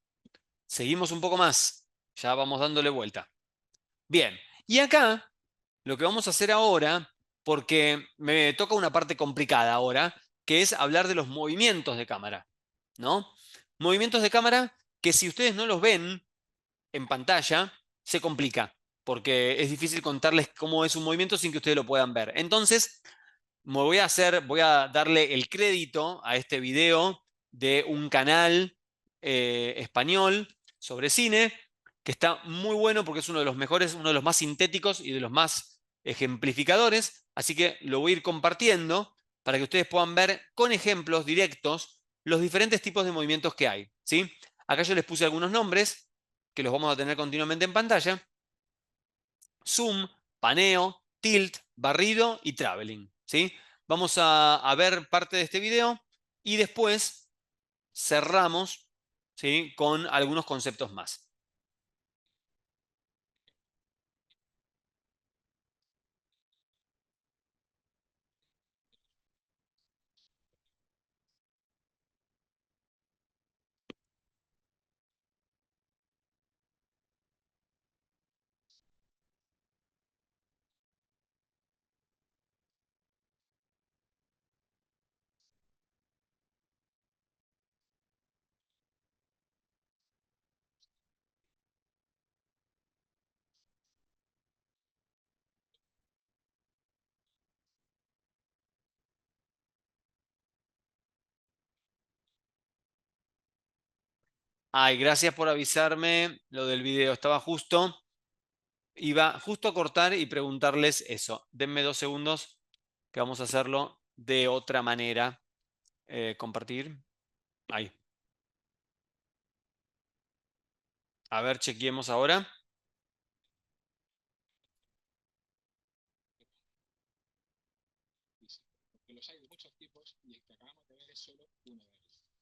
Speaker 1: seguimos un poco más, ya vamos dándole vuelta. Bien, y acá lo que vamos a hacer ahora, porque me toca una parte complicada ahora, que es hablar de los movimientos de cámara, ¿no? Movimientos de cámara que si ustedes no los ven en pantalla, se complica, porque es difícil contarles cómo es un movimiento sin que ustedes lo puedan ver. Entonces, voy a darle el crédito a este video de un canal español sobre cine, que está muy bueno porque es uno de los mejores, uno de los más sintéticos y de los más ejemplificadores. Así que lo voy a ir compartiendo para que ustedes puedan ver con ejemplos directos los diferentes tipos de movimientos que hay, ¿sí? Acá yo les puse algunos nombres que los vamos a tener continuamente en pantalla. Zoom, paneo, tilt, barrido y traveling, ¿sí? Vamos a ver parte de este video y después cerramos, ¿sí?, con algunos conceptos más. Ay, gracias por avisarme lo del video. Iba justo a cortar y preguntarles eso. Denme 2 segundos que vamos a hacerlo de otra manera. Compartir. Ahí. A ver, chequeemos ahora.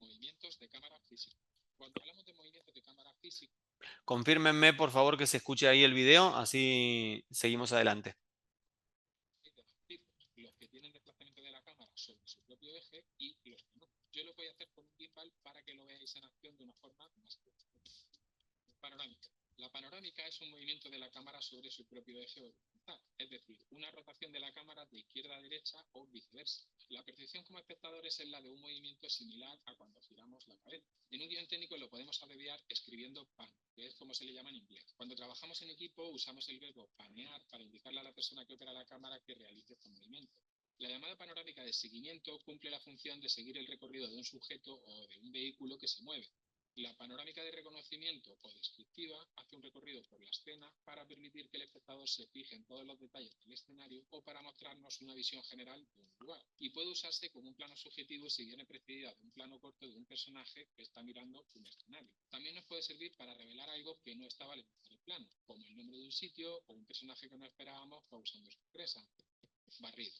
Speaker 2: Movimientos de cámara física. Cuando hablamos de movimientos de cámara física,
Speaker 1: Confírmenme, por favor, que se escuche ahí el video, así seguimos adelante.
Speaker 2: hay dos tipos, los que tienen desplazamiento de la cámara sobre su propio eje y los que no. Yo lo voy a hacer con un gimbal para que lo veáis en acción de una forma más clara. Panorámica. La panorámica es un movimiento de la cámara sobre su propio eje horizontal, es decir, una rotación de la cámara de izquierda a derecha o viceversa. La percepción como espectadores es la de un movimiento similar a cuando giramos la cabeza. En un guión técnico lo podemos abreviar escribiendo pan, que es como se le llama en inglés. Cuando trabajamos en equipo usamos el verbo panear para indicarle a la persona que opera la cámara que realice este movimiento. La llamada panorámica de seguimiento cumple la función de seguir el recorrido de un sujeto o de un vehículo que se mueve. La panorámica de reconocimiento o descriptiva hace un recorrido por la escena para permitir que el espectador se fije en todos los detalles del escenario o para mostrarnos una visión general de un lugar. Y puede usarse como un plano subjetivo si viene precedida de un plano corto de un personaje que está mirando un escenario. También nos puede servir para revelar algo que no estaba al empezar el plano, como el nombre de un sitio o un personaje que no esperábamos causando sorpresa. Barrido.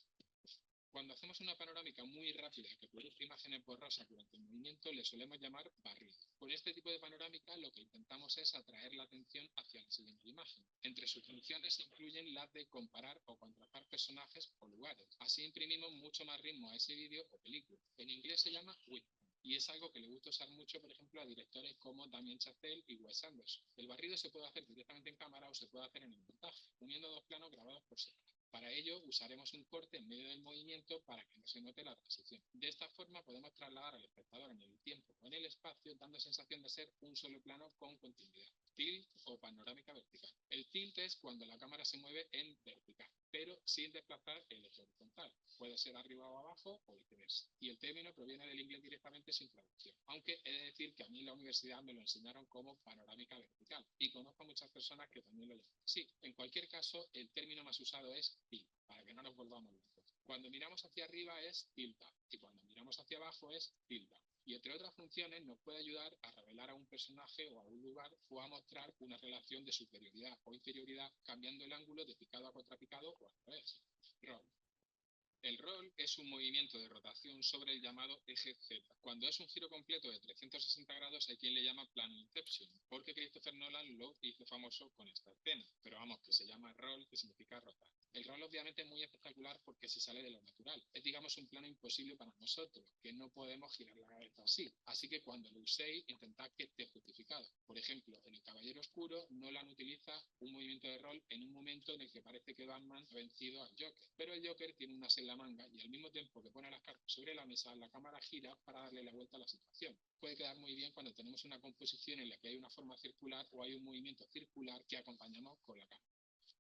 Speaker 2: Cuando hacemos una panorámica muy rápida que produce imágenes borrosas durante el movimiento, le solemos llamar barrido. Con este tipo de panorámica lo que intentamos es atraer la atención hacia la siguiente imagen. Entre sus funciones incluyen las de comparar o contrastar personajes o lugares. Así imprimimos mucho más ritmo a ese vídeo o película. En inglés se llama whip. Y es algo que le gusta usar mucho, por ejemplo, a directores como Damien Chazelle y Wes Anderson. El barrido se puede hacer directamente en cámara o se puede hacer en el montaje, uniendo dos planos grabados por separado. Para ello usaremos un corte en medio del movimiento para que no se note la transición. De esta forma podemos trasladar al espectador en el tiempo o en el espacio, dando sensación de ser un solo plano con continuidad. Tilt o panorámica vertical. El tilt es cuando la cámara se mueve en vertical, pero sin desplazar el eje horizontal. Puede ser arriba o abajo o viceversa. Y el término proviene del inglés directamente sin traducción. Aunque he de decir que a mí en la universidad me lo enseñaron como panorámica vertical y conozco a muchas personas que también lo llaman así. En cualquier caso, el término más usado es tilt, para que no nos volvamos locos. Cuando miramos hacia arriba es tilt up y cuando miramos hacia abajo es tilt down. Y entre otras funciones nos puede ayudar a revelar a un personaje o a un lugar o a mostrar una relación de superioridad o inferioridad cambiando el ángulo de picado a contrapicado o al revés. Roll. El roll es un movimiento de rotación sobre el llamado eje Z. Cuando es un giro completo de 360 grados hay quien le llama plano inception, porque Christopher Nolan lo hizo famoso con esta escena, pero vamos, que se llama roll, que significa rotar. El roll obviamente es muy espectacular porque se sale de lo natural. Es digamos un plano imposible para nosotros, que no podemos girar la cabeza así. Así que cuando lo uséis, intentad que esté justificado. Por ejemplo, en El Caballero Oscuro, Nolan utiliza un movimiento de roll en un momento en el que parece que Batman ha vencido al Joker, pero el Joker tiene una en la manga y al mismo tiempo que pone las cartas sobre la mesa, la cámara gira para darle la vuelta a la situación. Puede quedar muy bien cuando tenemos una composición en la que hay una forma circular o hay un movimiento circular que acompañamos con la cámara.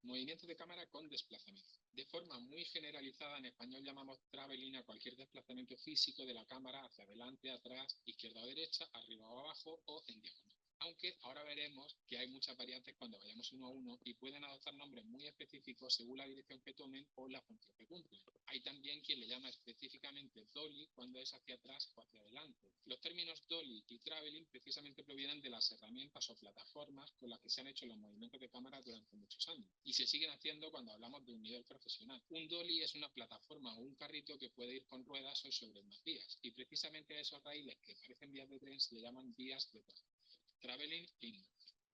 Speaker 2: Movimiento de cámara con desplazamiento. De forma muy generalizada en español llamamos traveling a cualquier desplazamiento físico de la cámara hacia adelante, atrás, izquierda o derecha, arriba o abajo o en diagonal. Aunque ahora veremos que hay muchas variantes cuando vayamos uno a uno y pueden adoptar nombres muy específicos según la dirección que tomen o la función que cumplen. Hay también quien le llama específicamente dolly cuando es hacia atrás o hacia adelante. Los términos dolly y traveling precisamente provienen de las herramientas o plataformas con las que se han hecho los movimientos de cámara durante muchos años y se siguen haciendo cuando hablamos de un nivel profesional. Un dolly es una plataforma o un carrito que puede ir con ruedas o sobre unas vías y precisamente a esos raíles que parecen vías de tren se le llaman vías de tren. Traveling in.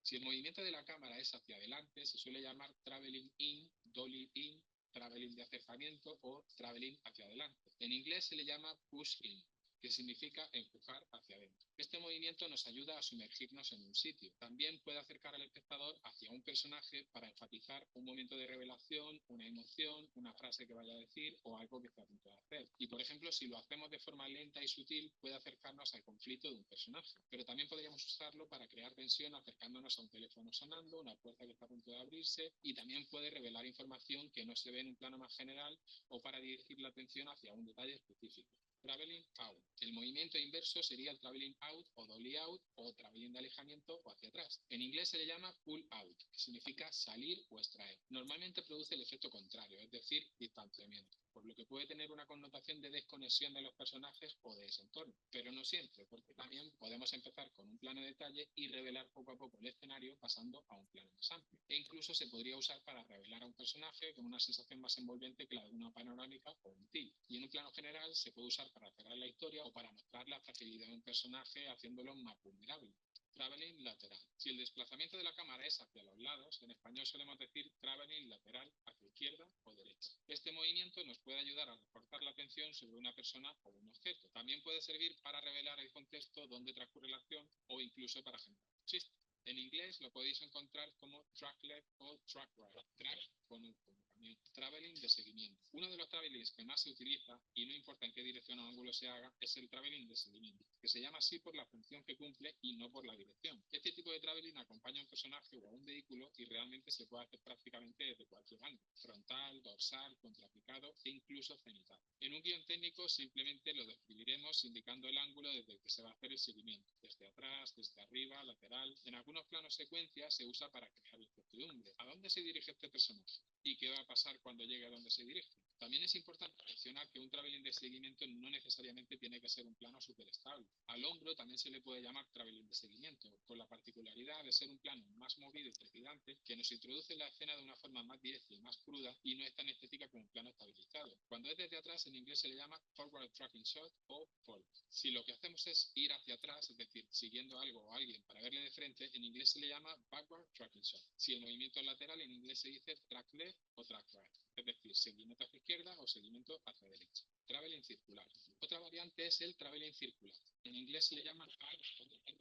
Speaker 2: Si el movimiento de la cámara es hacia adelante, se suele llamar traveling in, dolly in, traveling de acercamiento o traveling hacia adelante. En inglés se le llama push in, que significa empujar hacia adentro. Este movimiento nos ayuda a sumergirnos en un sitio. También puede acercar al espectador hacia un personaje para enfatizar un momento de revelación, una emoción, una frase que vaya a decir o algo que esté a punto de hacer. Y por ejemplo, si lo hacemos de forma lenta y sutil, puede acercarnos al conflicto de un personaje. Pero también podríamos usarlo para crear tensión acercándonos a un teléfono sonando, una puerta que está a punto de abrirse y también puede revelar información que no se ve en un plano más general o para dirigir la atención hacia un detalle específico. Traveling out. El movimiento inverso sería el traveling out o dolly out o traveling de alejamiento o hacia atrás. En inglés se le llama pull out, que significa salir o extraer. Normalmente produce el efecto contrario, es decir, distanciamiento, por lo que puede tener una connotación de desconexión de los personajes o de ese entorno. Pero no siempre, porque también podemos empezar con un plano de detalle y revelar poco a poco el escenario pasando a un plano más amplio. E incluso se podría usar para revelar a un personaje con una sensación más envolvente que la de una panorámica o un tilt. Y en un plano general se puede usar para cerrar la historia o para mostrar la fragilidad de un personaje haciéndolo más vulnerable. Traveling lateral. Si el desplazamiento de la cámara es hacia los lados, en español solemos decir traveling lateral hacia izquierda o derecha. Este movimiento nos puede ayudar a reforzar la atención sobre una persona o un objeto. También puede servir para revelar el contexto donde transcurre la acción o incluso para generar un chiste. En inglés lo podéis encontrar como track left o track right. Track con un también. Traveling de seguimiento. Uno de los travelings que más se utiliza, y no importa en qué dirección o ángulo se haga, es el traveling de seguimiento, que se llama así por la función que cumple y no por la dirección. Este tipo de traveling acompaña a un personaje o a un vehículo y realmente se puede hacer prácticamente desde cualquier ángulo: frontal, dorsal, contrapicado e incluso cenital. En un guión técnico simplemente lo describiremos indicando el ángulo desde el que se va a hacer el seguimiento, desde atrás, desde arriba, lateral. En algunos planos secuencia se usa para crear incertidumbre. ¿A dónde se dirige este personaje? ¿Y qué va a pasar cuando llegue a donde se dirige? También es importante mencionar que un traveling de seguimiento no necesariamente tiene que ser un plano súper estable. Al hombro también se le puede llamar traveling de seguimiento, con la particularidad de ser un plano más movido y trepidante que nos introduce en la escena de una forma más directa y más cruda y no es tan estética como un plano estabilizado. Cuando es desde atrás, en inglés se le llama forward tracking shot o follow. Si lo que hacemos es ir hacia atrás, es decir, siguiendo algo o alguien para verle de frente, en inglés se le llama backward tracking shot. Si el movimiento es lateral, en inglés se dice track left o track right, es decir, seguimiento hacia izquierda o seguimiento hacia derecha. Traveling circular. Otra variante es el traveling circular. En inglés se le llama arc,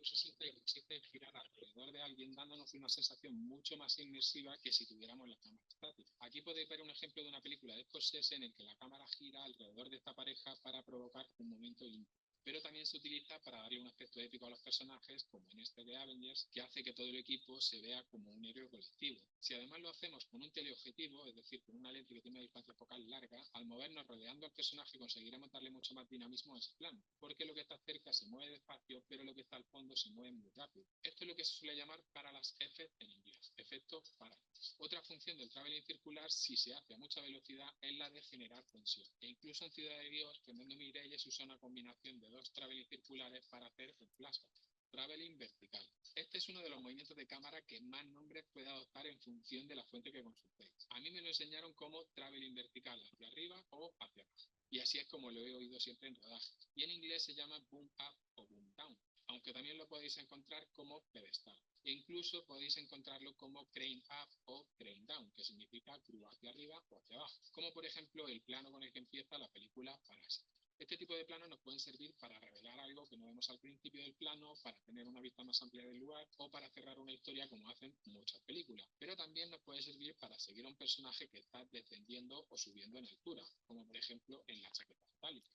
Speaker 2: consiste en girar alrededor de alguien dándonos una sensación mucho más inmersiva que si tuviéramos la cámara estática. Aquí podéis ver un ejemplo de una película de Scorsese en el que la cámara gira alrededor de esta pareja para provocar un momento íntimo. Pero también se utiliza para darle un aspecto épico a los personajes, como en este de Avengers, que hace que todo el equipo se vea como un héroe colectivo. Si además lo hacemos con un teleobjetivo, es decir, con una lente que tiene una distancia focal larga, al movernos rodeando al personaje conseguiremos darle mucho más dinamismo a ese plano, porque lo que está cerca se mueve despacio, pero lo que está al fondo se mueve muy rápido. Esto es lo que se suele llamar parallax effect en inglés, efecto parallax. Otra función del traveling circular, si se hace a mucha velocidad, es la de generar tensión. E incluso en Ciudad de Dios, Fernando Mireia se usa una combinación de dos traveling circulares para hacer el flashback. Traveling vertical. Este es uno de los movimientos de cámara que más nombres puede adoptar en función de la fuente que consultéis. A mí me lo enseñaron como traveling vertical hacia arriba o hacia abajo. Y así es como lo he oído siempre en rodaje. Y en inglés se llama boom up o boom down, aunque también lo podéis encontrar como pedestal. E incluso podéis encontrarlo como crane up o crane down, que significa curva hacia arriba o hacia abajo, como por ejemplo el plano con el que empieza la película Parásito. Este tipo de planos nos pueden servir para revelar algo que no vemos al principio del plano, para tener una vista más amplia del lugar o para cerrar una historia como hacen muchas películas. Pero también nos puede servir para seguir a un personaje que está descendiendo o subiendo en altura, como por ejemplo en la chaqueta metálica.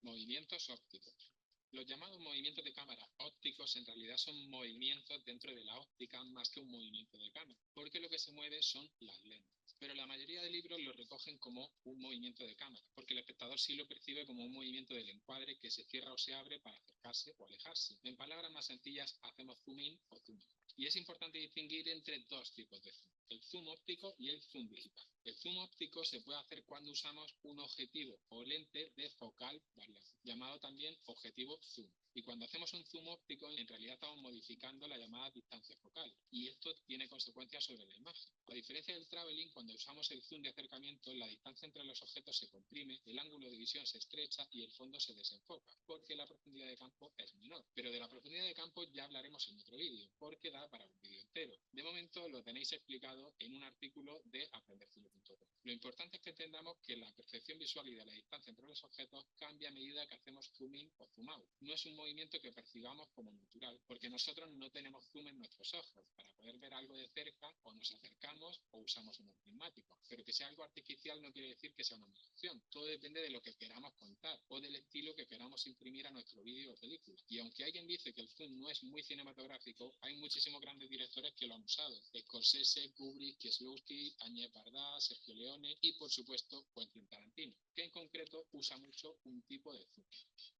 Speaker 2: Movimientos ópticos. Los llamados movimientos de cámara ópticos en realidad son movimientos dentro de la óptica más que un movimiento de cámara, porque lo que se mueve son las lentes. Pero la mayoría de libros lo recogen como un movimiento de cámara, porque el espectador sí lo percibe como un movimiento del encuadre que se cierra o se abre para acercarse o alejarse. En palabras más sencillas, hacemos zoom in o zoom out. Y es importante distinguir entre dos tipos de zoom: el zoom óptico y el zoom digital. El zoom óptico se puede hacer cuando usamos un objetivo o lente de focal variable, llamado también objetivo zoom. Y cuando hacemos un zoom óptico, en realidad estamos modificando la llamada distancia focal, y esto tiene consecuencias sobre la imagen. A diferencia del traveling, cuando usamos el zoom de acercamiento, la distancia entre los objetos se comprime, el ángulo de visión se estrecha y el fondo se desenfoca, porque la profundidad de campo es menor. Pero de la profundidad de campo ya hablaremos en otro vídeo, porque da para un vídeo entero. De momento lo tenéis explicado en un artículo de aprendercine.com. Lo importante es que entendamos que la percepción visual y de la distancia entre los objetos cambia a medida que hacemos zoom in o zoom out. No es un movimiento que percibamos como natural, porque nosotros no tenemos zoom en nuestros ojos. Para poder ver algo de cerca, o nos acercamos o usamos un prismático. Pero que sea algo artificial no quiere decir que sea una mala opción. Todo depende de lo que queramos contar o del estilo que queramos imprimir a nuestro vídeo o película. Y aunque alguien dice que el zoom no es muy cinematográfico, hay muchísimos grandes directores que lo han usado: Scorsese, Kubrick, Kieslowski, Agnès Varda, Sergio Leone y, por supuesto, Quentin Tarantino, que en concreto usa mucho un tipo de zoom: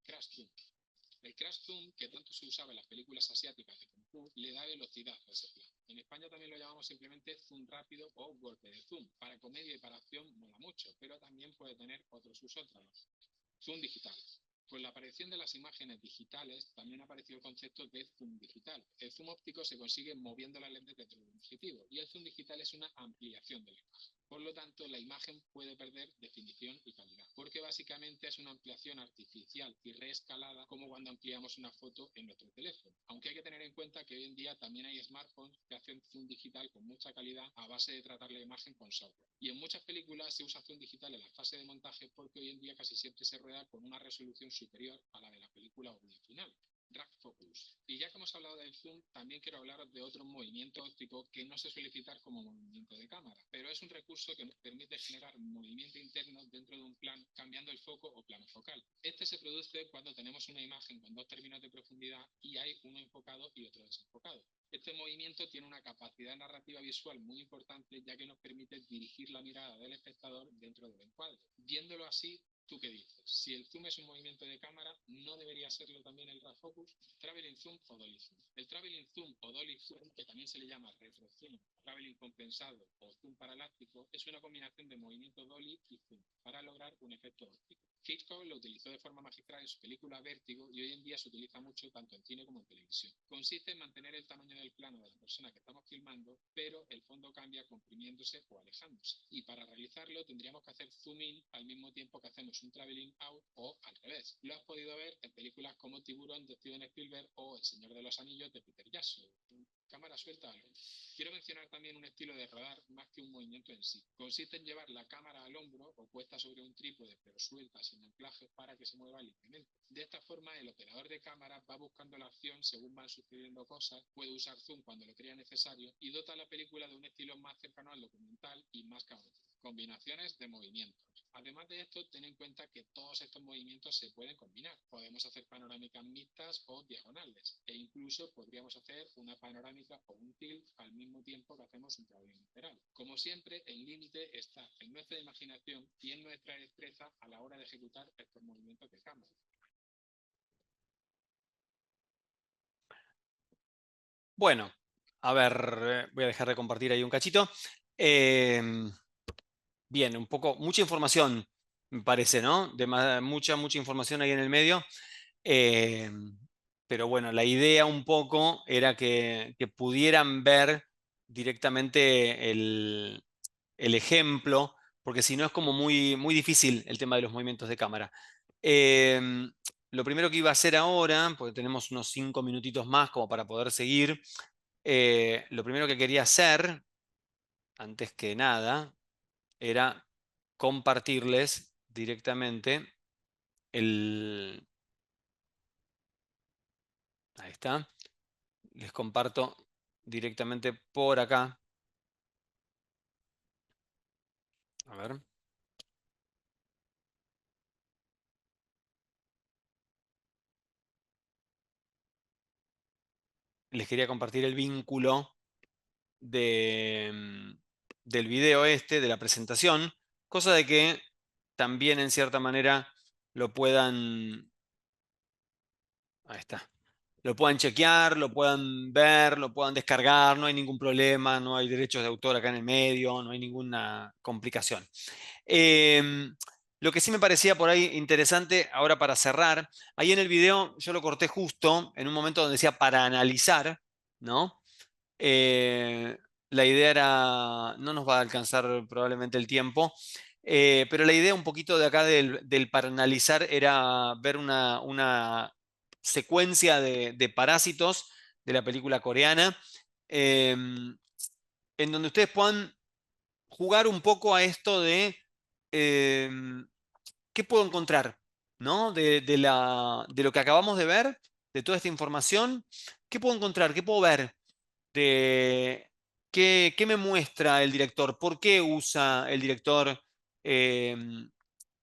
Speaker 2: crash zoom. El crash zoom, que tanto se usaba en las películas asiáticas de Kung Fu, le da velocidad a ese plano. En España también lo llamamos simplemente zoom rápido o golpe de zoom. Para comedia y para acción mola mucho, pero también puede tener otros usos tramposos. Zoom digital. Con la aparición de las imágenes digitales, también apareció el concepto de zoom digital. El zoom óptico se consigue moviendo las lentes dentro de un objetivo, y el zoom digital es una ampliación de la imagen. Por lo tanto, la imagen puede perder definición y calidad, porque básicamente es una ampliación artificial y reescalada como cuando ampliamos una foto en nuestro teléfono. Aunque hay que tener en cuenta que hoy en día también hay smartphones que hacen zoom digital con mucha calidad a base de tratar la imagen con software. Y en muchas películas se usa zoom digital en la fase de montaje porque hoy en día casi siempre se rueda con una resolución superior a la de la película original. Drag Focus. Y ya que hemos hablado del zoom, también quiero hablaros de otro movimiento óptico que no se suele citar como movimiento de cámara, pero es un recurso que nos permite generar movimiento interno dentro de un plano, cambiando el foco o plano focal. Este se produce cuando tenemos una imagen con dos términos de profundidad y hay uno enfocado y otro desenfocado. Este movimiento tiene una capacidad narrativa visual muy importante, ya que nos permite dirigir la mirada del espectador dentro del encuadre. Viéndolo así, ¿tú qué dices? Si el zoom es un movimiento de cámara, ¿no debería serlo también el RAW Focus? Traveling zoom o dolly zoom. El traveling zoom o dolly zoom, que también se le llama retro zoom, traveling compensado o zoom paraláctico, es una combinación de movimiento dolly y zoom para lograr un efecto óptico. Hitchcock lo utilizó de forma magistral en su película Vértigo y hoy en día se utiliza mucho tanto en cine como en televisión. Consiste en mantener el tamaño del plano de la persona que estamos filmando, pero el fondo cambia comprimiéndose o alejándose. Y para realizarlo tendríamos que hacer zoom in al mismo tiempo que hacemos un traveling out o al revés. Lo has podido ver en películas como Tiburón de Steven Spielberg o El Señor de los Anillos de Peter Jackson. Cámara suelta algo. Quiero mencionar también un estilo de rodar más que un movimiento en sí. Consiste en llevar la cámara al hombro o puesta sobre un trípode pero suelta sin anclaje para que se mueva libremente. De esta forma el operador de cámara va buscando la acción según van sucediendo cosas, puede usar zoom cuando lo crea necesario y dota a la película de un estilo más cercano al documental y más caótico. Combinaciones de movimientos. Además de esto, ten en cuenta que todos estos movimientos se pueden combinar. Podemos hacer panorámicas mixtas o diagonales e incluso podríamos hacer una panorámica o un tilt al mismo tiempo que hacemos un traveling lateral. Como siempre, el límite está en nuestra imaginación y en nuestra destreza a la hora de ejecutar estos movimientos de cámara.
Speaker 1: Bueno, a ver, voy a dejar de compartir ahí un cachito. Eh, Bien, un poco, mucha información, me parece, ¿no? Mucha información ahí en el medio. Eh, pero bueno, la idea un poco era que pudieran ver directamente el ejemplo, porque si no es como muy difícil el tema de los movimientos de cámara. Eh, lo primero que iba a hacer ahora, porque tenemos unos 5 minutitos más como para poder seguir, lo primero que quería hacer, antes que nada, era compartirles directamente el... Ahí está. Les comparto directamente por acá. A ver. Les quería compartir el vínculo del video este, de la presentación, cosa de que también en cierta manera lo puedan... Ahí está. Lo puedan chequear, lo puedan ver, lo puedan descargar, no hay ningún problema, no hay derechos de autor acá en el medio, no hay ninguna complicación. Lo que sí me parecía por ahí interesante, ahora para cerrar, ahí en el video yo lo corté justo en un momento donde decía para analizar, ¿no? Eh, la idea era, no nos va a alcanzar probablemente el tiempo, pero la idea un poquito de acá del para analizar era ver una secuencia de parásitos de la película coreana, en donde ustedes puedan jugar un poco a esto de eh, qué puedo encontrar, ¿no? De lo que acabamos de ver, de toda esta información, ¿qué puedo encontrar? ¿Qué puedo ver? De qué me muestra el director, por qué usa el director eh,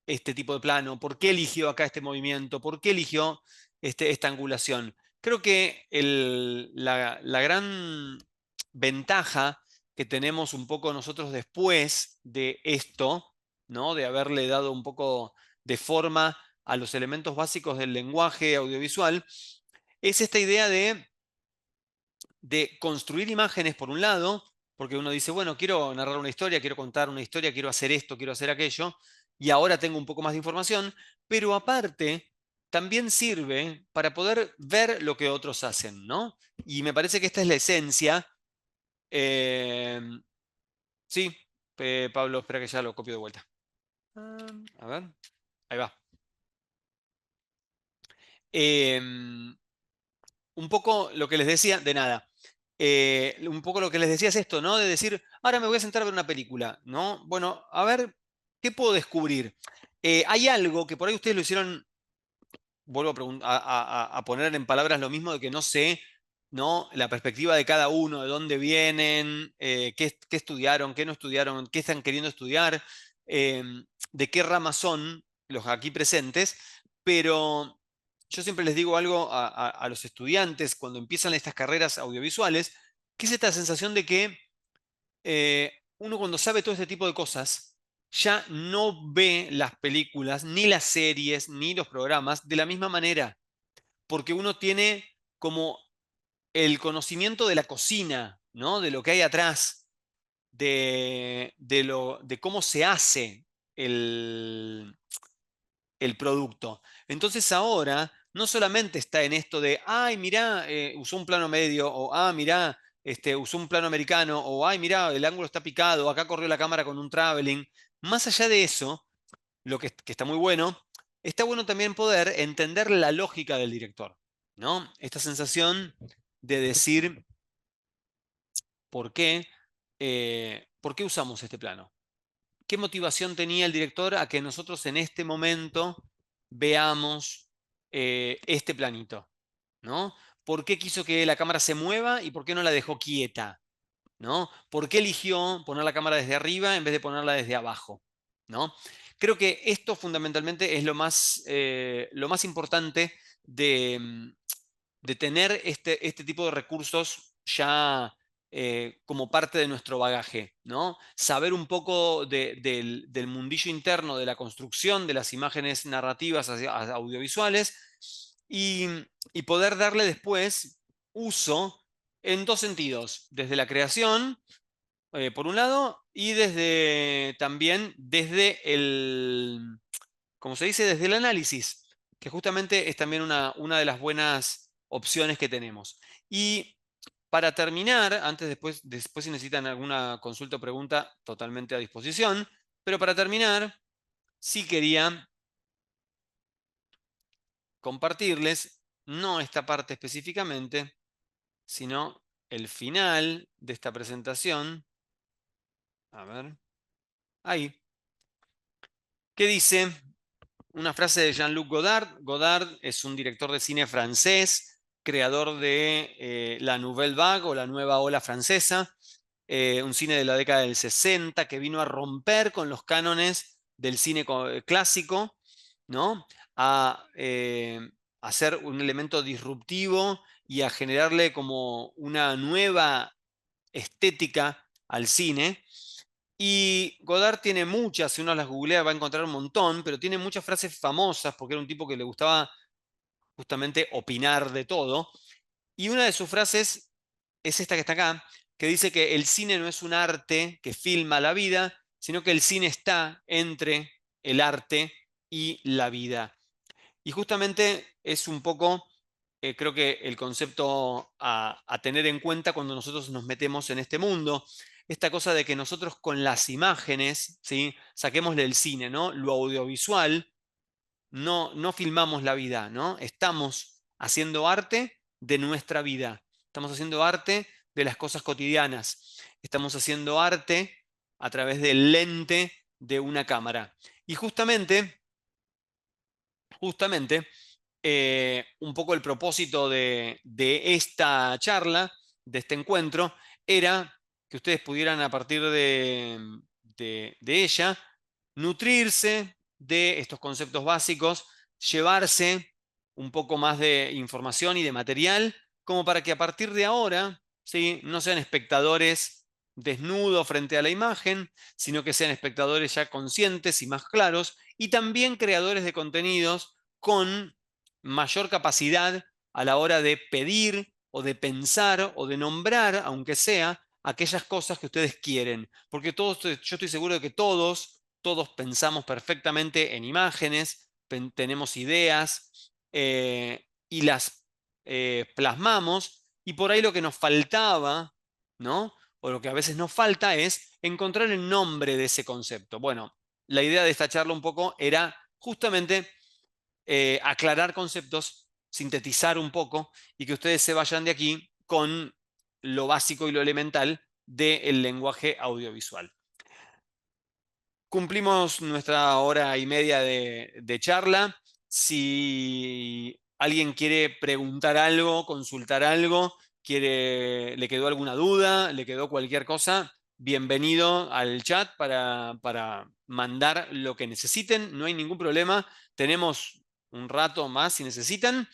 Speaker 1: este tipo de plano, por qué eligió acá este movimiento, por qué eligió esta angulación. Creo que la gran ventaja que tenemos un poco nosotros después de esto, ¿no? De haberle dado un poco de forma a los elementos básicos del lenguaje audiovisual, es esta idea de construir imágenes por un lado, porque uno dice, bueno, quiero narrar una historia, quiero contar una historia, quiero hacer esto, quiero hacer aquello, y ahora tengo un poco más de información, pero aparte también sirve para poder ver lo que otros hacen, ¿no? Y me parece que esta es la esencia. Eh, sí, Pablo, espera que ya lo copio de vuelta. A ver, ahí va. Un poco lo que les decía, de nada. Un poco lo que les decía es esto, ¿no? De decir, ahora me voy a sentar a ver una película, ¿no? Bueno, a ver, ¿qué puedo descubrir? Hay algo que por ahí ustedes lo hicieron, vuelvo a poner en palabras lo mismo de que no sé, ¿no? La perspectiva de cada uno, de dónde vienen, qué estudiaron, qué no estudiaron, qué están queriendo estudiar, eh, de qué rama son los aquí presentes, pero yo siempre les digo algo a los estudiantes cuando empiezan estas carreras audiovisuales, que es esta sensación de que uno cuando sabe todo este tipo de cosas, ya no ve las películas, ni las series, ni los programas de la misma manera, porque uno tiene como el conocimiento de la cocina, ¿no? De lo que hay atrás, de cómo se hace el, el producto. Entonces ahora no solamente está en esto de, ay, mirá, usó un plano medio, o mirá, usó un plano americano, o ay, mirá, el ángulo está picado, acá corrió la cámara con un traveling. Más allá de eso, lo que está bueno también poder entender la lógica del director, ¿no? Esta sensación de decir, ¿por qué usamos este plano? ¿Qué motivación tenía el director a que nosotros en este momento veamos este planito? ¿No? ¿Por qué quiso que la cámara se mueva y por qué no la dejó quieta? ¿No? ¿Por qué eligió poner la cámara desde arriba en vez de ponerla desde abajo? ¿No? Creo que esto fundamentalmente es lo más importante de tener este tipo de recursos ya como parte de nuestro bagaje, ¿no? Saber un poco del mundillo interno de la construcción de las imágenes narrativas audiovisuales y, y poder darle después uso en dos sentidos, desde la creación, por un lado, y también desde como se dice, desde el análisis, que justamente es también una de las buenas opciones que tenemos. Y para terminar, después si necesitan alguna consulta o pregunta, totalmente a disposición, pero para terminar, sí quería compartirles, no esta parte específicamente, sino el final de esta presentación. A ver, ahí. ¿Qué dice? Una frase de Jean-Luc Godard. Godard es un director de cine francés, creador de la Nouvelle Vague o la nueva ola francesa, un cine de la década del 60 que vino a romper con los cánones del cine clásico, ¿no? A ser un elemento disruptivo y a generarle como una nueva estética al cine. Y Godard tiene muchas, si uno las googlea va a encontrar un montón, pero tiene muchas frases famosas porque era un tipo que le gustaba justamente opinar de todo. Y una de sus frases es esta que está acá, que dice que el cine no es un arte que filma la vida, sino que el cine está entre el arte y la vida. Y justamente es un poco, creo que el concepto a tener en cuenta cuando nosotros nos metemos en este mundo. Esta cosa de que nosotros con las imágenes, ¿sí? Saquemos del cine, ¿no? Lo audiovisual, no filmamos la vida, ¿no? Estamos haciendo arte de nuestra vida. Estamos haciendo arte de las cosas cotidianas. Estamos haciendo arte a través del lente de una cámara. Y justamente un poco el propósito de esta charla, de este encuentro, era que ustedes pudieran a partir de ella nutrirse de estos conceptos básicos, llevarse un poco más de información y de material, como para que a partir de ahora, ¿sí? No sean espectadores desnudos frente a la imagen, sino que sean espectadores ya conscientes y más claros, y también creadores de contenidos con mayor capacidad a la hora de pedir o de pensar o de nombrar, aunque sea, aquellas cosas que ustedes quieren. Porque todos, yo estoy seguro de que todos pensamos perfectamente en imágenes, tenemos ideas y las plasmamos. Y por ahí lo que nos faltaba, ¿no? o lo que a veces nos falta es encontrar el nombre de ese concepto. Bueno, la idea de esta charla un poco era justamente aclarar conceptos, sintetizar un poco y que ustedes se vayan de aquí con lo básico y lo elemental del lenguaje audiovisual. Cumplimos nuestra hora y media de charla. Si alguien quiere preguntar algo, consultar algo, le quedó alguna duda, le quedó cualquier cosa, bienvenido al chat para mandar lo que necesiten. No hay ningún problema. Tenemos un rato más si necesitan.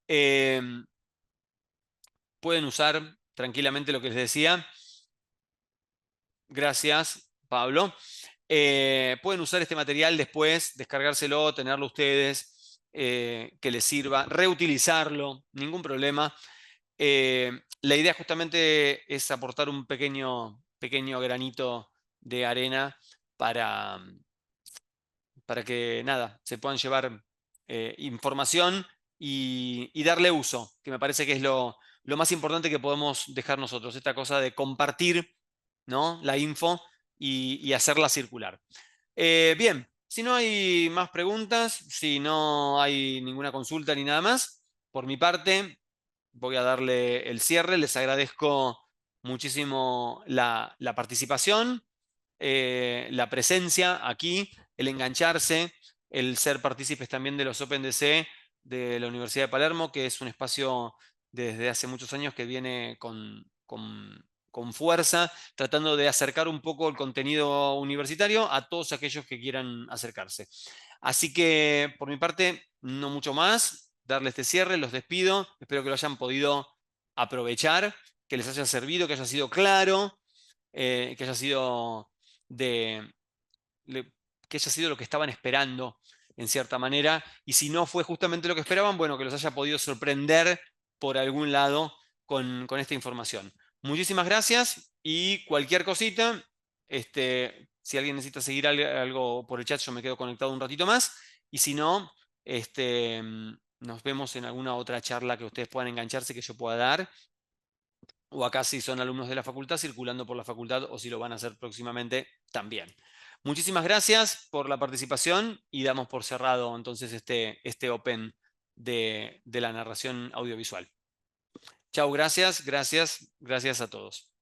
Speaker 1: Eh, Pueden usar tranquilamente lo que les decía. Gracias, Pablo. Pueden usar este material después, descargárselo, tenerlo ustedes, que les sirva, reutilizarlo, ningún problema. La idea justamente es aportar un pequeño granito de arena para, para que nada, se puedan llevar información y darle uso, que me parece que es lo más importante que podemos dejar nosotros, esta cosa de compartir, ¿no?, la info y hacerla circular. Bien, si no hay más preguntas, si no hay ninguna consulta ni nada más, por mi parte voy a darle el cierre. Les agradezco muchísimo la participación, la presencia aquí, el engancharse, el ser partícipes también de los OpenDC de la Universidad de Palermo, que es un espacio desde hace muchos años que viene con fuerza, tratando de acercar un poco el contenido universitario a todos aquellos que quieran acercarse. Así que por mi parte, no mucho más, darle este cierre, los despido, espero que lo hayan podido aprovechar, que les haya servido, que haya sido claro, que haya sido de, que haya sido lo que estaban esperando en cierta manera, y si no fue justamente lo que esperaban, bueno, que los haya podido sorprender por algún lado con esta información. Muchísimas gracias y cualquier cosita, si alguien necesita seguir algo por el chat, yo me quedo conectado un ratito más, y si no, nos vemos en alguna otra charla que ustedes puedan engancharse que yo pueda dar, o acá si son alumnos de la facultad, circulando por la facultad, o si lo van a hacer próximamente también. Muchísimas gracias por la participación y damos por cerrado entonces este Open de la narración audiovisual. Chau, gracias a todos.